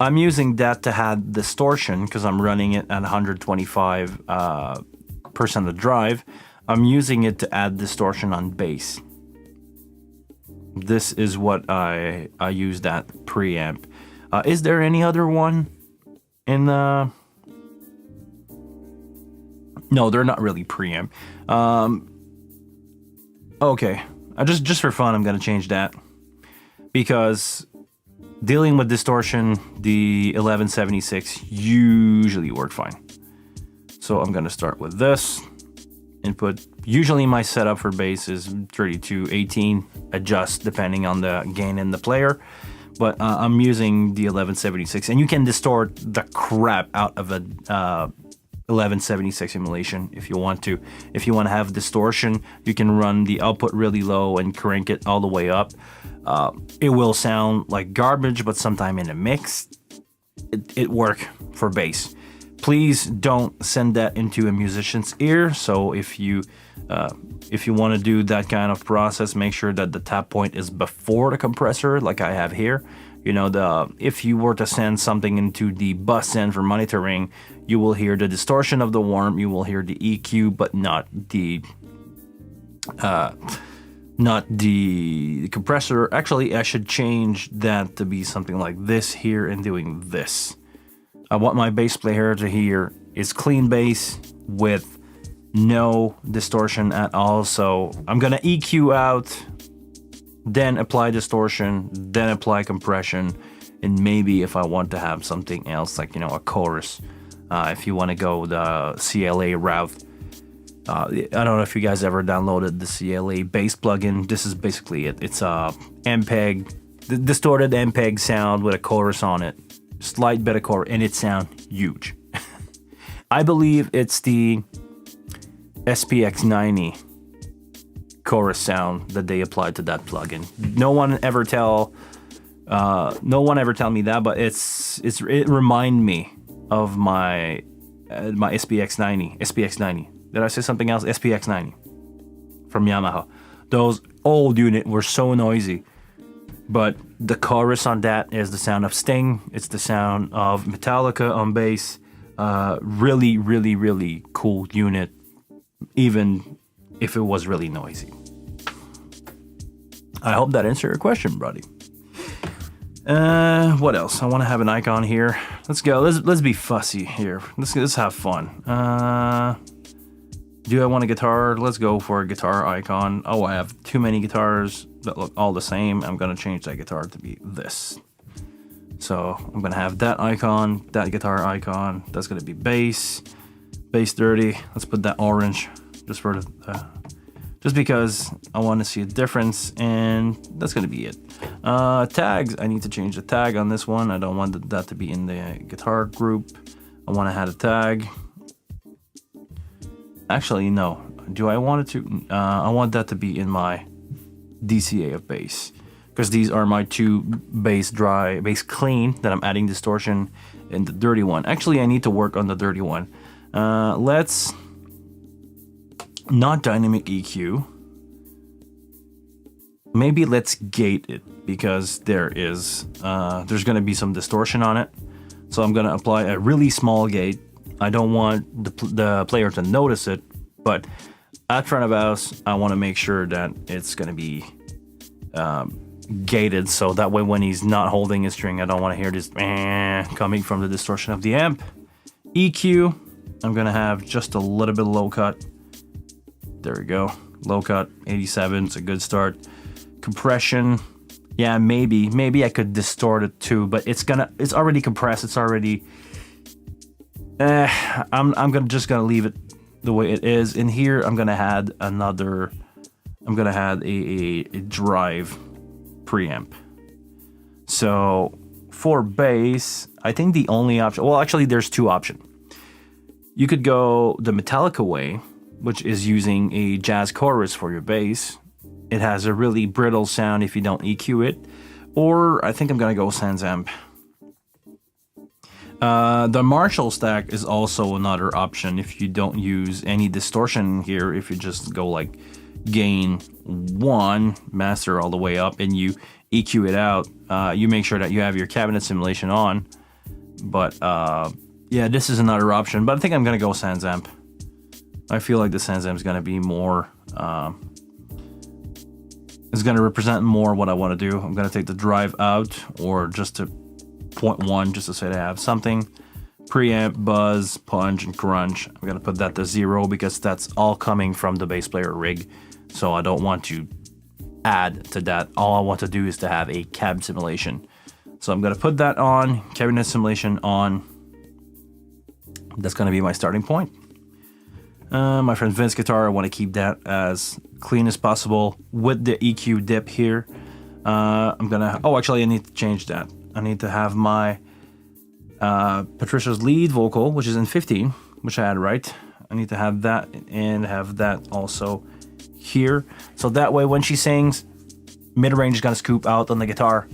I'm using that to add distortion because I'm running it at 125% of drive. I'm using it to add distortion on bass. This is what I use that preamp. Is there any other one in the... No, they're not really preamp. Okay, just for fun, I'm gonna change that because dealing with distortion, the 1176 usually work fine. So I'm gonna start with this input. Usually my setup for bass is 3218, adjust depending on the gain in the player. But I'm using the 1176, and you can distort the crap out of a 1176 emulation if you want to. If you want to have distortion, you can run the output really low and crank it all the way up. It will sound like garbage, but sometime in a mix, it work for bass. Please don't send that into a musician's ear. So if you want to do that kind of process, make sure that the tap point is before the compressor, like I have here. You know, if you were to send something into the bus end for monitoring, you will hear the distortion of the warmth, you will hear the EQ, but not the compressor. Actually, I should change that to be something like this here and doing this. I want my bass player to hear is clean bass with no distortion at all. So I'm gonna EQ out, then apply distortion, then apply compression, and maybe if I want to have something else, like, you know, a chorus, if you want to go the CLA route. I don't know if you guys ever downloaded the CLA bass plugin. This is basically it. It's a MPEG, distorted MPEG sound with a chorus on it, slight bit of chorus, and it sounds huge. I believe it's the SPX90 chorus sound that they applied to that plugin. No one ever tell me that, but it remind me of my SPX90. Did I say something else? SPX90 from Yamaha. Those old units were so noisy, but the chorus on that is the sound of Sting. It's the sound of Metallica on bass. Really, really, really cool unit, even if it was really noisy. I hope that answered your question, buddy. What else? I want to have an icon here. Let's go. Let's be fussy here. Let's have fun. Do I want a guitar? Let's go for a guitar icon. Oh, I have too many guitars that look all the same. I'm gonna change that guitar to be this. So I'm gonna have that icon, that guitar icon. That's gonna be bass 30. Let's put that orange just for the, just because I want to see a difference, and that's gonna be it. Tags. I need to change the tag on this one. I don't want that to be in the guitar group. I want to add a tag. Actually, no. Do I want it to? I want that to be in my DCA of bass, because these are my two bass dry, bass clean that I'm adding distortion, and the dirty one. Actually, I need to work on the dirty one. Let's not dynamic EQ. Maybe let's gate it, because there's going to be some distortion on it. So I'm going to apply a really small gate. I don't want the player to notice it, but at front of house, I want to make sure that it's going to be gated, so that way when he's not holding his string, I don't want to hear this coming from the distortion of the amp. EQ, I'm gonna have just a little bit low cut. There we go, low cut, 87, it's a good start. Compression, yeah, maybe I could distort it too, but it's already compressed, it's already, I'm just gonna leave it the way it is. In here, I'm gonna add a drive preamp. So for bass, I think the only option, well, actually there's two options. You could go the Metallica way, which is using a jazz chorus for your bass. It has a really brittle sound if you don't EQ it. Or I think I'm gonna go Sans Amp. The Marshall stack is also another option if you don't use any distortion here. If you just go like gain 1, master all the way up, and you EQ it out, you make sure that you have your cabinet simulation on. But yeah, this is another option, but I think I'm gonna go Sans Amp. I feel like the Sans Amp is gonna be more, it's gonna represent more what I want to do. I'm gonna take the drive out, or just to 0.1, just to say that I have something. Preamp, buzz, punch, and crunch. I'm gonna put that to 0 because that's all coming from the bass player rig. So I don't want to add to that. All I want to do is to have a cab simulation. So I'm gonna put that on, cabinet simulation on. That's gonna be my starting point. My friend Vince guitar, I want to keep that as clean as possible with the EQ dip here. I'm gonna, oh, actually I need to change that. I need to have my Patricia's lead vocal, which is in 15, which I had right. I need to have that and have that also here. So that way when she sings, mid-range is gonna scoop out on the guitar.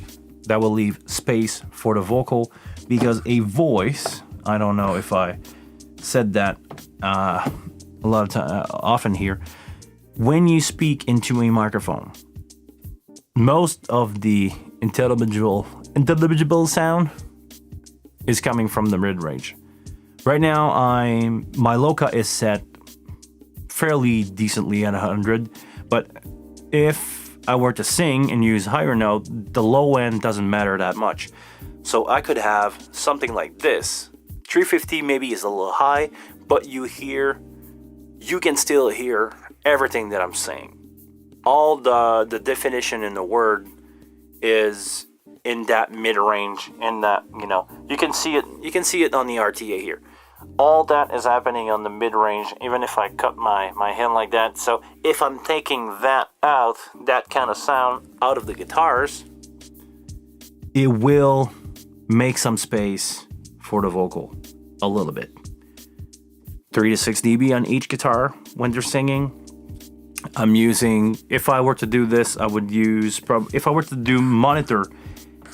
That will leave space for the vocal, because a voice, I don't know if I said that a lot of time, often here, when you speak into a microphone, most of the intelligible sound is coming from the mid-range. Right now, my low cut is set fairly decently at 100, but if I were to sing and use higher note, the low end doesn't matter that much. So I could have something like this. 350 maybe is a little high, but you can still hear everything that I'm saying. All the definition in the word is in that mid-range, in that, you can see it on the RTA here. All that is happening on the mid-range, even if I cut my hand like that. So if I'm taking that out, that kind of sound out of the guitars, it will make some space for the vocal a little bit. 3 to 6 dB on each guitar when they're singing. I'm using, if I were to do this, I would use, if I were to do monitor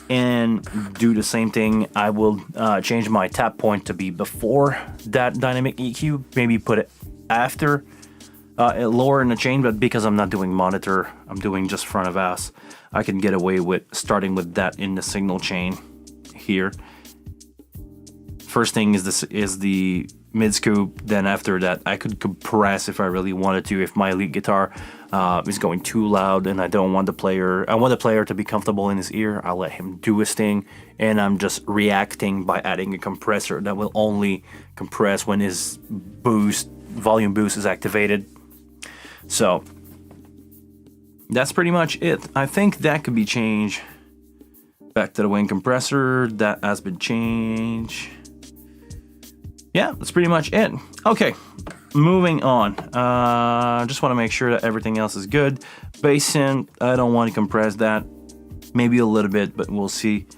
and do the same thing, I will change my tap point to be before that dynamic EQ, maybe put it after, lower in the chain, but because I'm not doing monitor, I'm doing just front of house, I can get away with starting with that in the signal chain here. First thing is the mid scoop, then after that I could compress if I really wanted to. If my lead guitar is going too loud and I want the player to be comfortable in his ear, I'll let him do his thing, and I'm just reacting by adding a compressor that will only compress when his volume boost is activated. So that's pretty much it. I think that could be changed. Back to the wing compressor, that has been changed. Yeah, that's pretty much it. Okay, moving on. Just want to make sure that everything else is good. Bass synth, I don't want to compress that. Maybe a little bit, but we'll see.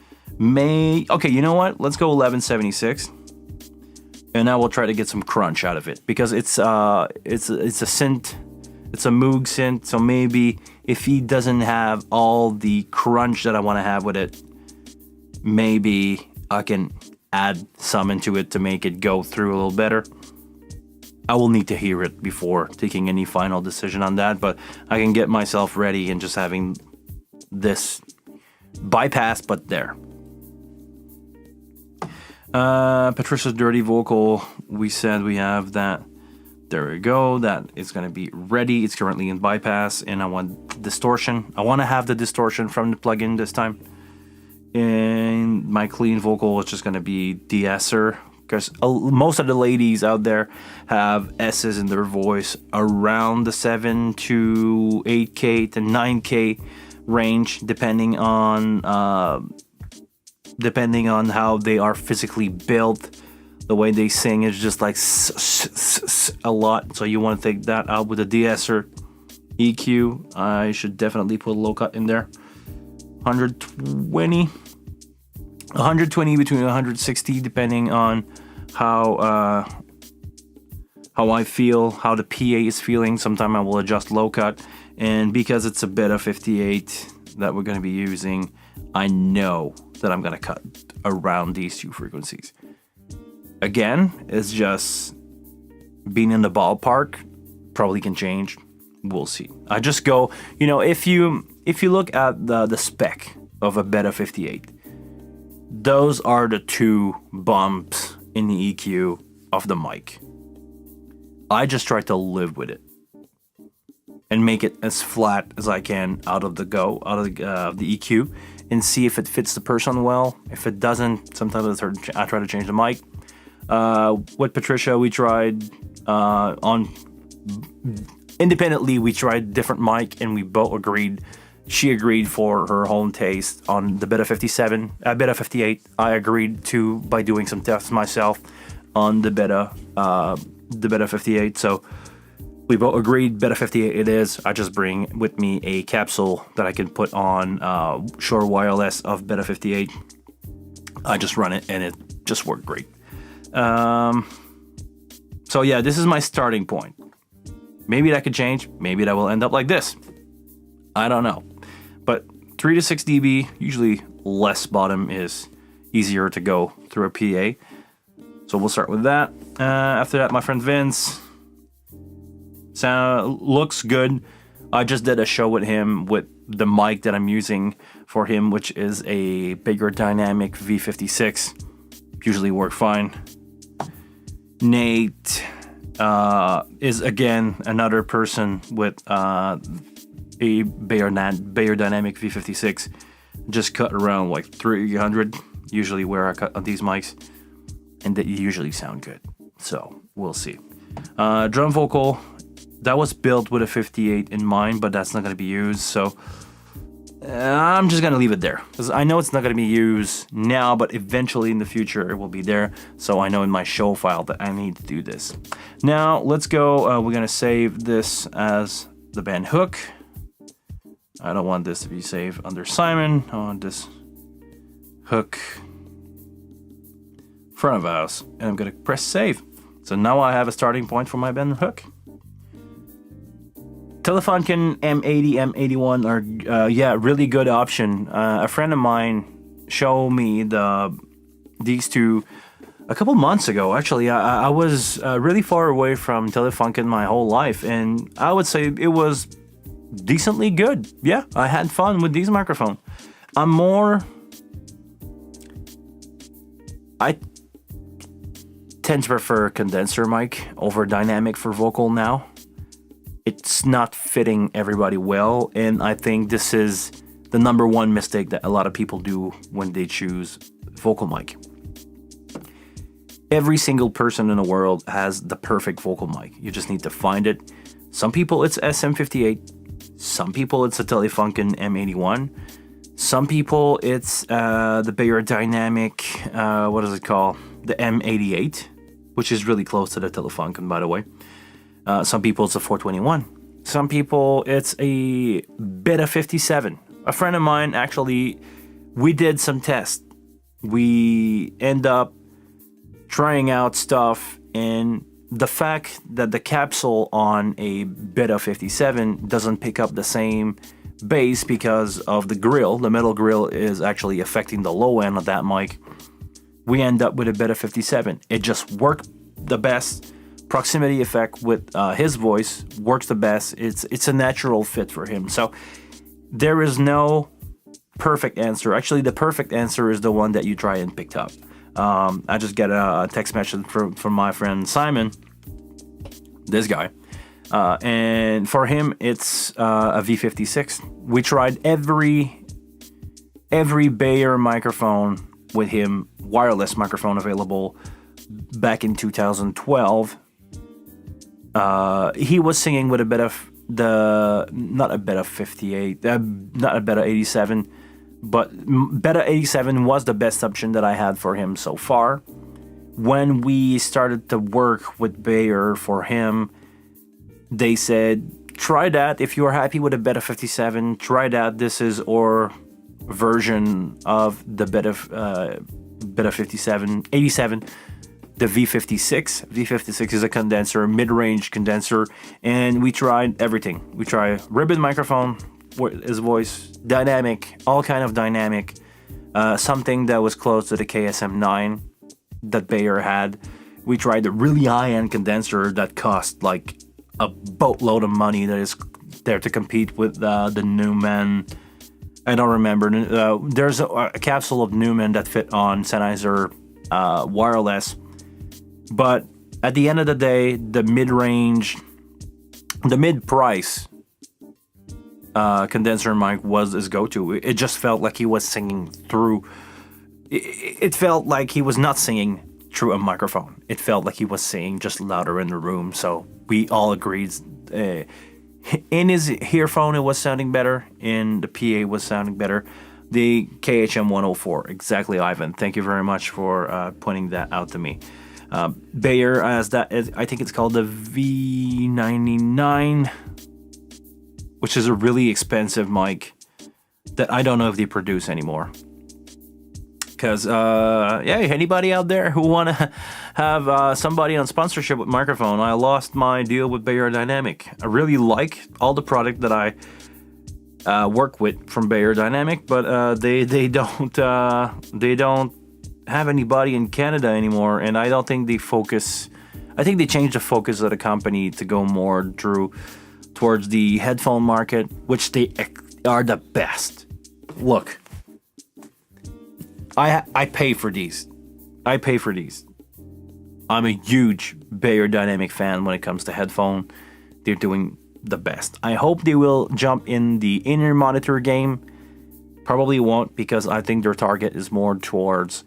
Okay, you know what? Let's go 1176, and now we'll try to get some crunch out of it, because it's a synth, it's a Moog synth. So maybe if he doesn't have all the crunch that I want to have with it, maybe I can add some into it to make it go through a little better. I will need to hear it before taking any final decision on that, but I can get myself ready and just having this bypass, but there. Patricia's dirty vocal, we said we have that There we go. That is going to be ready. It's currently in bypass, and I want distortion. I want to have the distortion from the plugin this time. And my clean vocal is just going to be de-esser, because most of the ladies out there have S's in their voice around the 7 to 8K to 9K range, depending on how they are physically built. The way they sing is just like a lot, so you want to take that out with a de-esser. EQ, I should definitely put a low cut in there. 120 between 160, depending on how I feel, how the PA is feeling. Sometimes I will adjust low cut, and because it's a Beta 58 that we're going to be using, I know that I'm going to cut around these two frequencies. Again, it's just being in the ballpark. Probably can change. We'll see. I just go, if you look at the spec of a Beta 58, those are the two bumps in the EQ of the mic. I just try to live with it and make it as flat as I can out of the EQ, and see if it fits the person well. If it doesn't, sometimes I try to change the mic. With Patricia, we tried independently. We tried different mic, and we both agreed. She agreed for her home taste on the Beta 58. I agreed to by doing some tests myself on the Beta 58. So we both agreed Beta 58 it is. I just bring with me a capsule that I can put on Shure Wireless of Beta 58. I just run it, and it just worked great. So yeah, this is my starting point. Maybe that could change. Maybe that will end up like this. I don't know. But 3 to 6 dB, usually less bottom is easier to go through a PA. So we'll start with that. After that, my friend Vince. Sound looks good. I just did a show with him with the mic that I'm using for him, which is a Bigger Dynamic V56. Usually work fine. Nate is again another person with a Bayer Dynamic V56. Just cut around like 300, usually where I cut on these mics, and they usually sound good. So we'll see. Drum vocal, that was built with a 58 in mind, but that's not going to be used. So I'm just going to leave it there, because I know it's not going to be used now, but eventually in the future it will be there. So I know in my show file that I need to do this. Now let's go. We're going to save this as the band hook. I don't want this to be saved under Simon. I want this hook front of house, and I'm going to press save. So now I have a starting point for my band hook. Telefunken M80, M81 are really good option. A friend of mine showed me these two a couple months ago. Actually, I was really far away from Telefunken my whole life, and I would say it was decently good. Yeah, I had fun with these microphones. I tend to prefer condenser mic over dynamic for vocal now. It's not fitting everybody well, and I think this is the number one mistake that a lot of people do when they choose vocal mic. Every single person in the world has the perfect vocal mic. You just need to find it. Some people it's SM58. Some people it's a Telefunken M81. Some people it's the Bayer Dynamic, what is it called? The M88, which is really close to the Telefunken, by the way. Some people it's a 421. Some people it's a Beta 57. A friend of mine, actually, we did some tests. We end up trying out stuff, and the fact that the capsule on a Beta 57 doesn't pick up the same bass because of the grill, the metal grill is actually affecting the low end of that mic. We end up with a Beta 57. It just worked the best. Proximity effect with his voice works the best. It's a natural fit for him. So there is no perfect answer. Actually, the perfect answer is the one that you try and picked up. I just get a text message from my friend Simon this guy. And for him, it's a V56. We tried every Bayer microphone with him, wireless microphone available back in 2012. He was singing with a bit of not a Beta 58, not a Beta 87, but Beta 87 was the best option that I had for him so far. When we started to work with Bayer for him, they said, try that. If you're happy with a Beta 57, try that. This is our version of the Beta 57, 87, the V56. V56 is a condenser, mid-range condenser, and we tried everything. We tried ribbon microphone, his voice, dynamic, all kind of dynamic, something that was close to the KSM9 that Bayer had. We tried a really high-end condenser that cost like a boatload of money that is there to compete with the Newman. I don't remember. There's a capsule of Newman that fit on Sennheiser wireless. But at the end of the day, the mid-range, the mid-price condenser mic was his go-to. It just felt like he was singing through. It felt like he was not singing through a microphone. It felt like he was singing just louder in the room. So we all agreed. In his earphone, it was sounding better. In the PA, was sounding better. The KHM 104, exactly, Ivan. Thank you very much for pointing that out to me. Bayer has that. I think it's called the V99, which is a really expensive mic that I don't know if they produce anymore. Because, anybody out there who want to have somebody on sponsorship with microphone, I lost my deal with Bayer Dynamic. I really like all the product that I work with from Bayer Dynamic, but they don't have anybody in Canada anymore, and I don't think they focus. I think they changed the focus of the company to go more towards the headphone market, which they are the best. Look. I pay for these. I'm a huge Bayer Dynamic fan when it comes to headphone. They're doing the best. I hope they will jump in the in-ear monitor game. Probably won't, because I think their target is more towards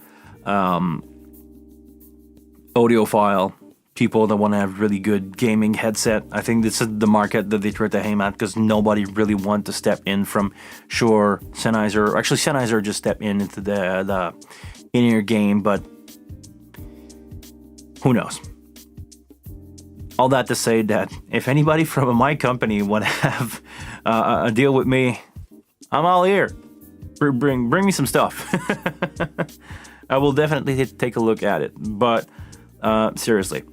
audiophile people that want to have really good gaming headset. I think this is the market that they try to aim at, because nobody really wants to step in from Sennheiser. Actually, Sennheiser just stepped into the in-ear game, but who knows? All that to say that if anybody from my company want to have a deal with me, I'm all here. Bring me some stuff. I will definitely take a look at it. But seriously,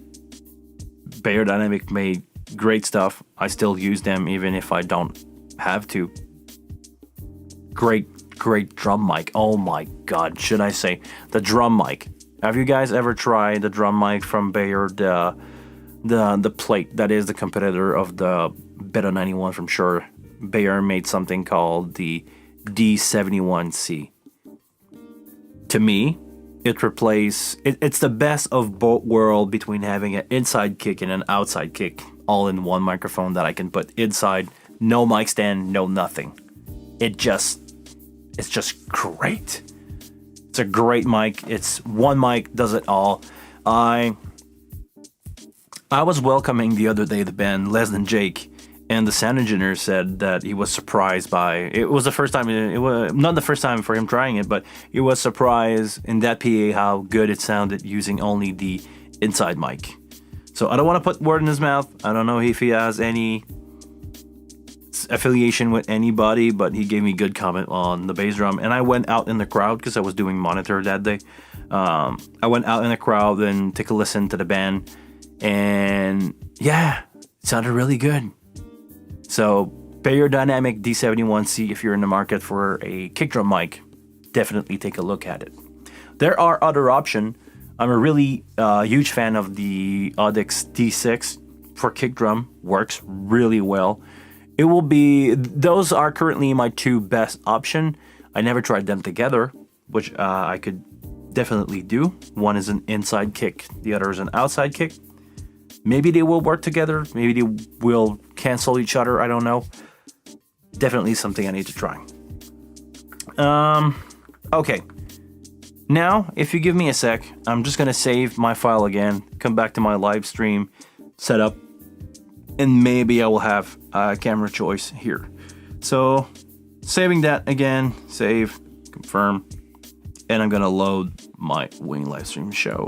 Bayer Dynamic made great stuff. I still use them even if I don't have to. Great drum mic. Oh my God, should I say the drum mic? Have you guys ever tried the drum mic from Bayer? The plate that is the competitor of the Beta 91 from Shure. Bayer made something called the D71C. To me, it's the best of both worlds between having an inside kick and an outside kick all in one microphone that I can put inside, no mic stand, no nothing. It's just great. It's a great mic. It's one mic, does it all. I was welcoming the other day the band Less Than Jake, and the sound engineer said that he was surprised by it. Was the first time. It was not the first time for him trying it, but he was surprised in that PA how good it sounded using only the inside mic. So I don't want to put word in his mouth. I don't know if he has any affiliation with anybody, but he gave me good comment on the bass drum. And I went out in the crowd because I was doing monitor that day. I went out in the crowd and took a listen to the band, and yeah, it sounded really good. So Bayer Dynamic D71C, if you're in the market for a kick drum mic, definitely take a look at it. There are other options. I'm a really huge fan of the Audix D6 for kick drum. Works really well. Those are currently my two best options. I never tried them together, which I could definitely do. One is an inside kick, the other is an outside kick. Maybe they will work together. Maybe they will cancel each other. I don't know. Definitely something I need to try. Okay. Now, if you give me a sec, I'm just going to save my file again, come back to my live stream setup, and maybe I will have a camera choice here. So, saving that again, save, confirm, and I'm going to load my Wing Livestream show.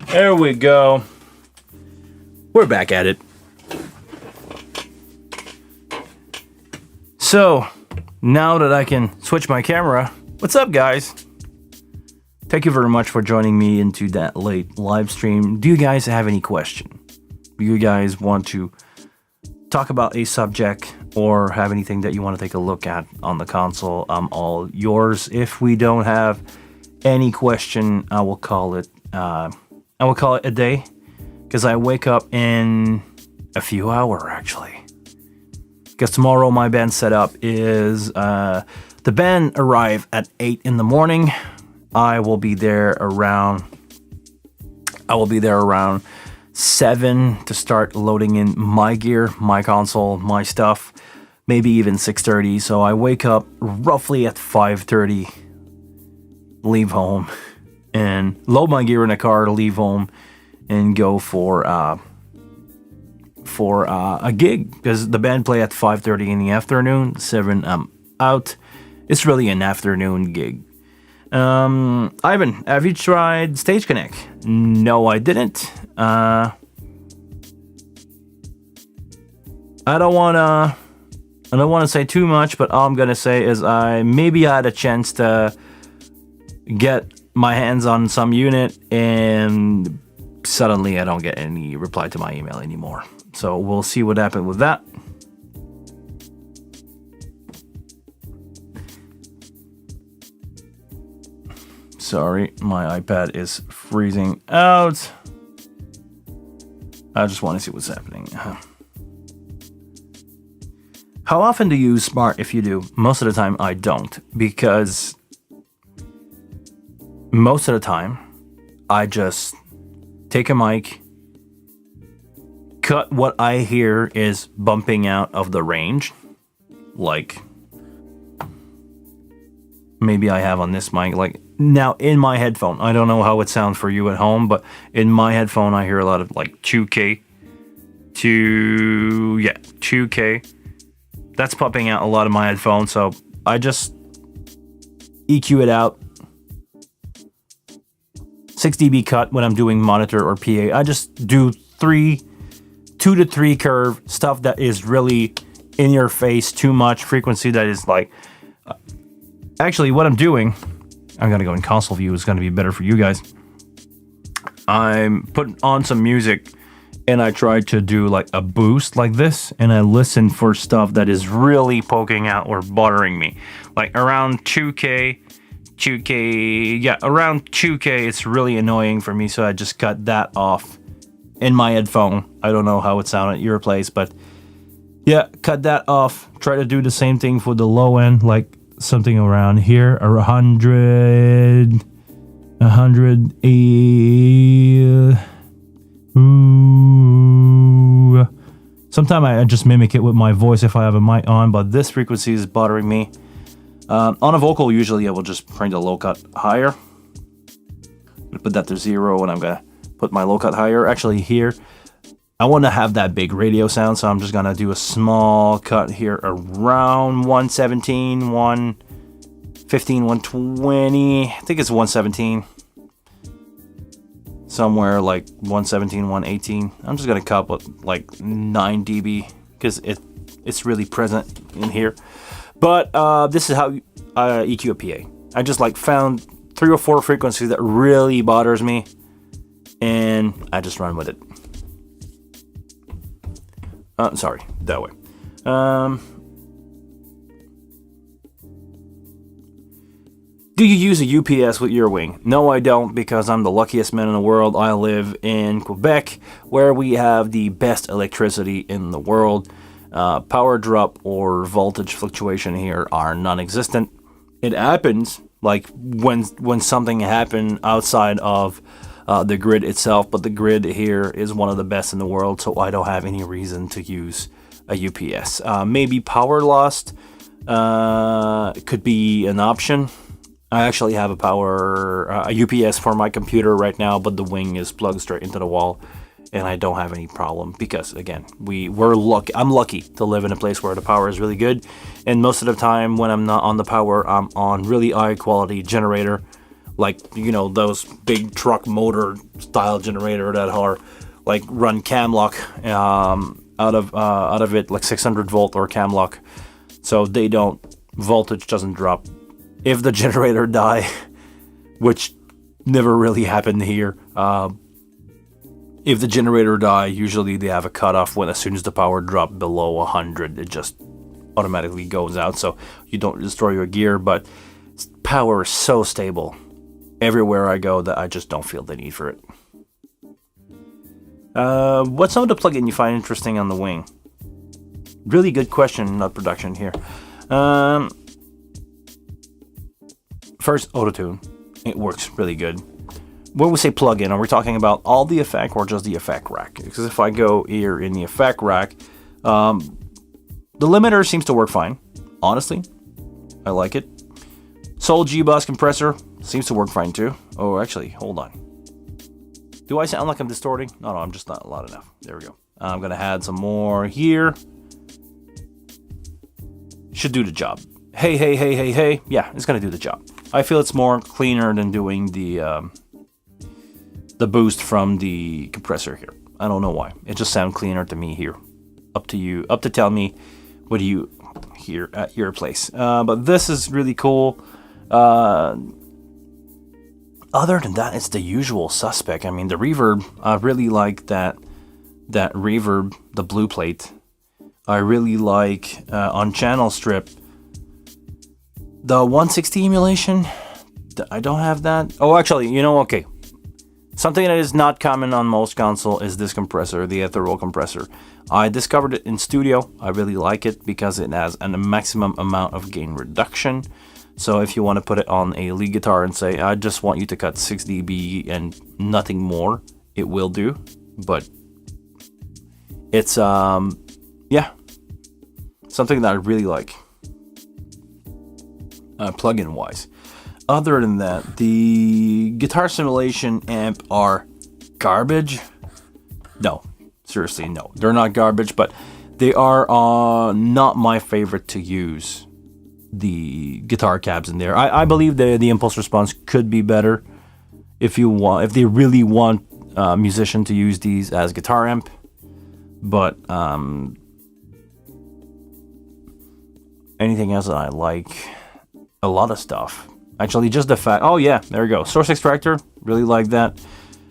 There we go. We're back at it. So, now that I can switch my camera, what's up, guys? Thank you very much for joining me into that late live stream. Do you guys have any question? Do you guys want to talk about a subject or have anything that you want to take a look at on the console? I'm all yours. If we don't have any question, I will call it a day, because I wake up in a few hours actually. Because tomorrow my band setup is the band arrive at 8 in the morning. I will be there around 7 to start loading in my gear, my console, my stuff, maybe even 6:30. So I wake up roughly at 5:30, leave home, and load my gear in a car to leave home and go for a gig, because the band play at 5:30 in the afternoon. 7 I'm out. It's really an afternoon gig. Ivan, have you tried Stage Connect? No, I didn't. I don't wanna say too much, but all I'm gonna say is I had a chance to get my hands on some unit, and suddenly I don't get any reply to my email anymore. So we'll see what happened with that. Sorry, my iPad is freezing out. I just want to see what's happening. How often do you use Smart? If you do, most of the time I don't, because most of the time I just take a mic, cut what I hear is bumping out of the range, like maybe I have on this mic, like now in my headphone. I don't know how it sounds for you at home, but in my headphone I hear a lot of like 2K. That's popping out a lot of my headphones, so I just EQ it out. 6 dB cut when I'm doing monitor or PA. I just do 2 to 3 curve stuff that is really in your face, too much frequency that is like. Actually, what I'm doing, I'm gonna go in console view. It's gonna be better for you guys. I'm putting on some music, and I try to do like a boost like this, and I listen for stuff that is really poking out or bothering me, like around 2K. Around 2K, it's really annoying for me, so I just cut that off in my headphone. I don't know how it sounded at your place, but yeah, cut that off. Try to do the same thing for the low end, like something around here, or 180. Sometimes I just mimic it with my voice if I have a mic on, but this frequency is bothering me. On a vocal, usually I will just bring the low cut higher. I'm gonna put that to 0, and I'm gonna put my low cut higher. Actually, here, I want to have that big radio sound, so I'm just gonna do a small cut here around 117, 115, 120. I think it's 117. Somewhere like 117, 118. I'm just gonna cut with like 9 dB because it's really present in here. But this is how I EQ a PA. I just like found 3 or 4 frequencies that really bothers me, and I just run with it. Sorry, that way. Do you use a UPS with your wing? No, I don't, because I'm the luckiest man in the world. I live in Quebec, where we have the best electricity in the world. Power drop or voltage fluctuation here are non-existent. It happens like when something happened outside of the grid itself, but the grid here is one of the best in the world, so I don't have any reason to use a UPS. Maybe power lost could be an option. I actually have a UPS for my computer right now, but the wing is plugged straight into the wall, and I don't have any problem because, again, we're lucky. I'm lucky to live in a place where the power is really good, and most of the time when I'm not on the power, I'm on really high quality generator, like those big truck motor style generator that are like run camlock out of it, like 600 volt or camlock, so voltage doesn't drop. If the generator die, which never really happened here, if the generator die, usually they have a cutoff when as soon as the power drop below 100, it just automatically goes out, so you don't destroy your gear. But power is so stable everywhere I go that I just don't feel the need for it. What's some of the plugin you find interesting on the wing? Really good question, not production here. First, Auto-Tune. It works really good. When we say plugin, are we talking about all the effect or just the effect rack? Because if I go here in the effect rack, the limiter seems to work fine. Honestly, I like it. Soul G-Bus compressor seems to work fine too. Oh, actually, hold on. Do I sound like I'm distorting? No, I'm just not loud enough. There we go. I'm going to add some more here. Should do the job. Hey. Yeah, it's going to do the job. I feel it's more cleaner than doing the boost from the compressor here. I don't know why. It just sounds cleaner to me here. Up to you. Up to tell me what do you hear at your place. But this is really cool. Other than that, it's the usual suspect. I mean, the reverb, I really like that reverb, the blue plate. I really like on channel strip the 160 emulation. I don't have that. Oh, actually, okay. Something that is not common on most console is this compressor, the ethereal compressor. I discovered it in studio. I really like it because it has a maximum amount of gain reduction. So if you want to put it on a lead guitar and say, I just want you to cut 6 dB and nothing more, it will do. But it's, yeah, something that I really like, plugin wise. Other than that, the guitar simulation amp are garbage. No, seriously, no. They're not garbage, but they are not my favorite to use. The guitar cabs in there. I believe the impulse response could be better if they really want a musician to use these as guitar amp. But anything else that I like? A lot of stuff. Actually, just the fact. Oh yeah, there we go. Source extractor. Really like that.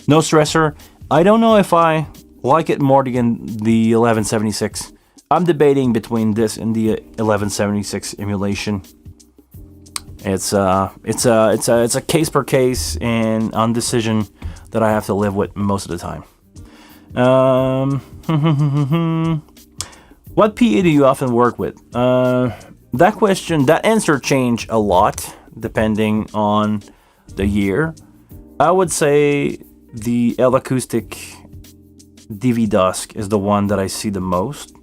No stressor. I don't know if I like it more than the 1176. I'm debating between this and the 1176 emulation. It's a case per case and on decision that I have to live with most of the time. What PA do you often work with? That answer change a lot depending on the year. I would say the L Acoustic DV Dusk is the one that I see the most.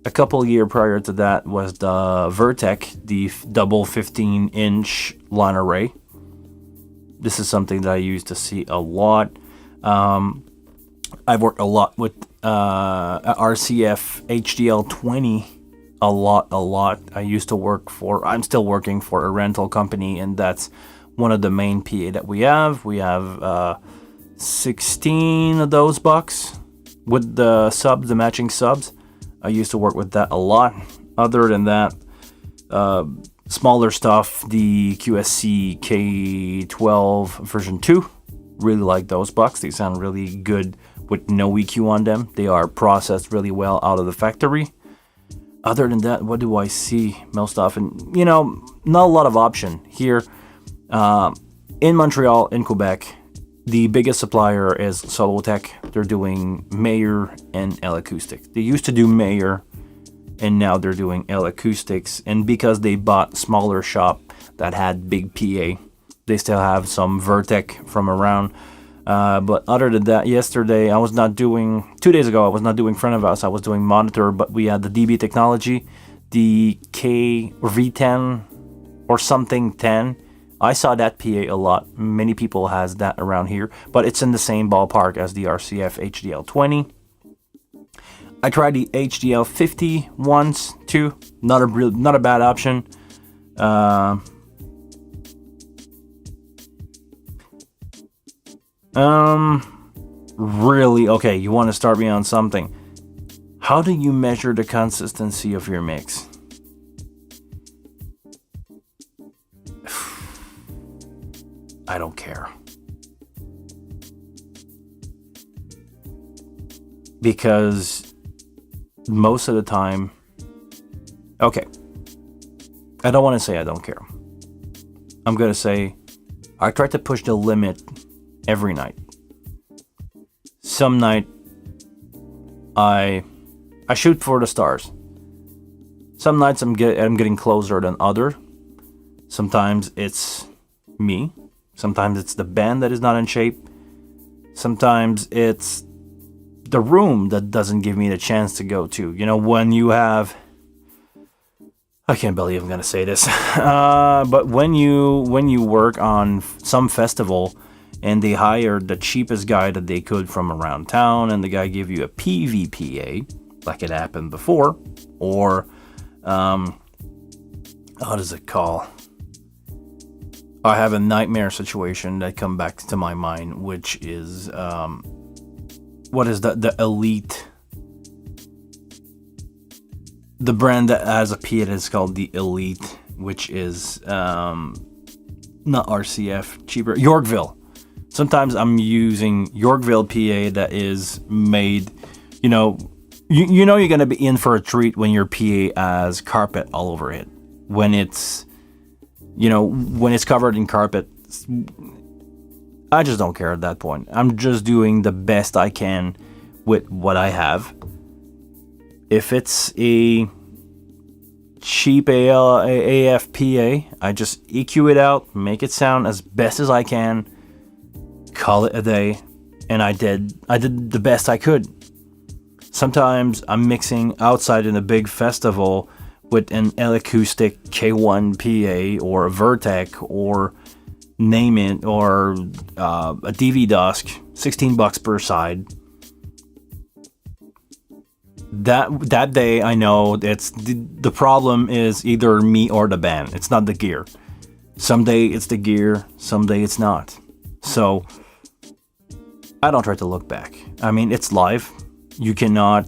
A couple year prior to that was the Vertec, the double 15-inch line array. This is something that I used to see a lot. I've worked a lot with RCF HDL20. A lot. I'm still working for a rental company, and that's one of the main PA that we have. We have 16 of those bucks with the matching subs. I used to work with that a lot. Other than that, smaller stuff, the QSC K12 version 2. Really like those bucks. They sound really good with no EQ on them. They are processed really well out of the factory. Other than that, what do I see most often? Not a lot of option. Here, In Montreal, in Quebec, the biggest supplier is Solotech. They're doing Mayer and L Acoustics. They used to do Mayer, and now they're doing L Acoustics. And because they bought smaller shop that had big PA, they still have some Vertec from around. But other than that, yesterday 2 days ago, I was not doing front of house. I was doing monitor, but we had the DB technology, the K or V10 or something 10. I saw that PA a lot. Many people has that around here, but it's in the same ballpark as the RCF HDL20. I tried the HDL50 once too. Not a bad option. Really, okay, you want to start me on something. How do you measure the consistency of your mix? I don't care. Because most of the time, okay, I don't want to say I don't care. I'm going to say I try to push the limit every night. Some night I shoot for the stars. Some nights I'm getting closer than other. Sometimes it's me. Sometimes it's the band that is not in shape. Sometimes it's the room that doesn't give me the chance to go to. You know, when you have... I can't believe I'm going to say this. But when you work on some festival and they hire the cheapest guy that they could from around town and the guy give you a PVPA, like it happened before, or... what is it called? I have a nightmare situation that come back to my mind, which is what is the Elite? The brand that has a P is called the Elite, which is not RCF, cheaper. Yorkville. Sometimes I'm using Yorkville PA that is made, you know you're gonna be in for a treat when your PA has carpet all over it. When it's covered in carpet, I just don't care at that point. I'm just doing the best I can with what I have. If it's a cheap AFPA, I just EQ it out, make it sound as best as I can, call it a day, and I did the best I could. Sometimes I'm mixing outside in a big festival with an L Acoustic K1 PA or a Vertec or name it, or a DV Dusk, $16 per side. That day I know it's the problem is either me or the band. It's not the gear. Someday it's the gear, someday it's not. So I don't try to look back. I mean, it's live. You cannot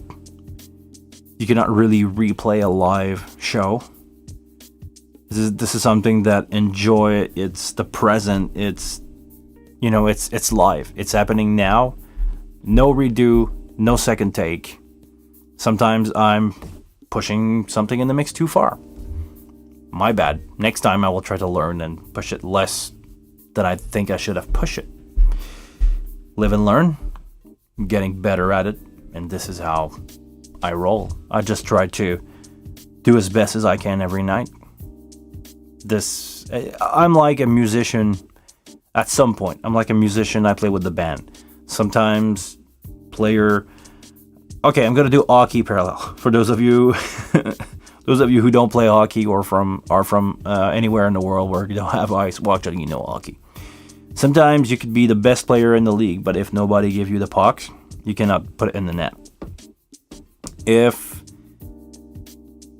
really replay a live show. This is something that enjoy. It's the present. It's live. It's happening now. No redo, no second take. Sometimes I'm pushing something in the mix too far. My bad. Next time I will try to learn and push it less than I think I should have pushed it. Live and learn. I'm getting better at it, and this is how I roll. I just try to do as best as I can every night. I'm like a musician at some point. I'm like a musician. I play with the band. Sometimes player. Okay, I'm gonna do hockey parallel for those of you, who don't play hockey or are from anywhere in the world where you don't have ice. Watch it, hockey. Sometimes you could be the best player in the league, but if nobody gives you the puck, you cannot put it in the net.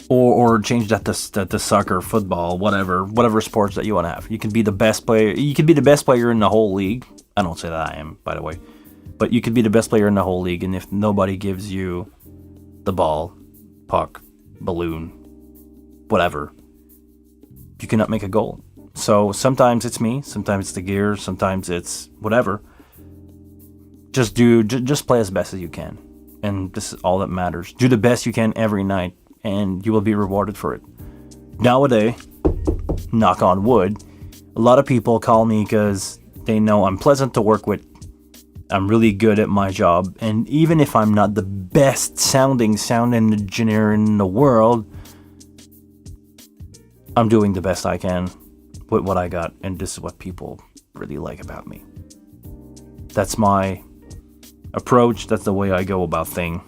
Or change that to soccer, football, whatever sports that you want to have. You can be the best player. You could be the best player in the whole league. I don't say that I am, by the way, but you could be the best player in the whole league, and if nobody gives you the ball, puck, balloon, whatever, you cannot make a goal. So sometimes it's me, sometimes it's the gear, sometimes it's whatever. Just play as best as you can, and this is all that matters. Do the best you can every night, and you will be rewarded for it. Nowadays, knock on wood, A lot of people call me because they know I'm pleasant to work with. I'm really good at my job. And even if I'm not the best sounding sound engineer in the world, I'm doing the best I can with what I got. And this is what people really like about me. That's my approach. That's the way I go about things.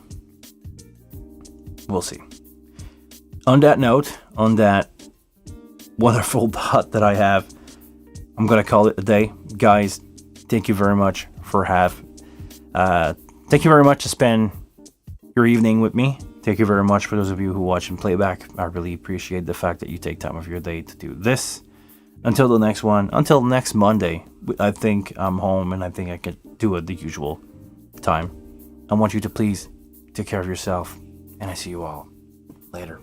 We'll see. On that note, on that wonderful thought that I have, I'm going to call it a day. Guys, thank you very much thank you very much to spend your evening with me. Thank you very much for those of you who watch and playback. I really appreciate the fact that you take time of your day to do this. Until the next one, until next Monday, I think I'm home and I think I could do it the usual time. I want you to please take care of yourself, and I see you all later.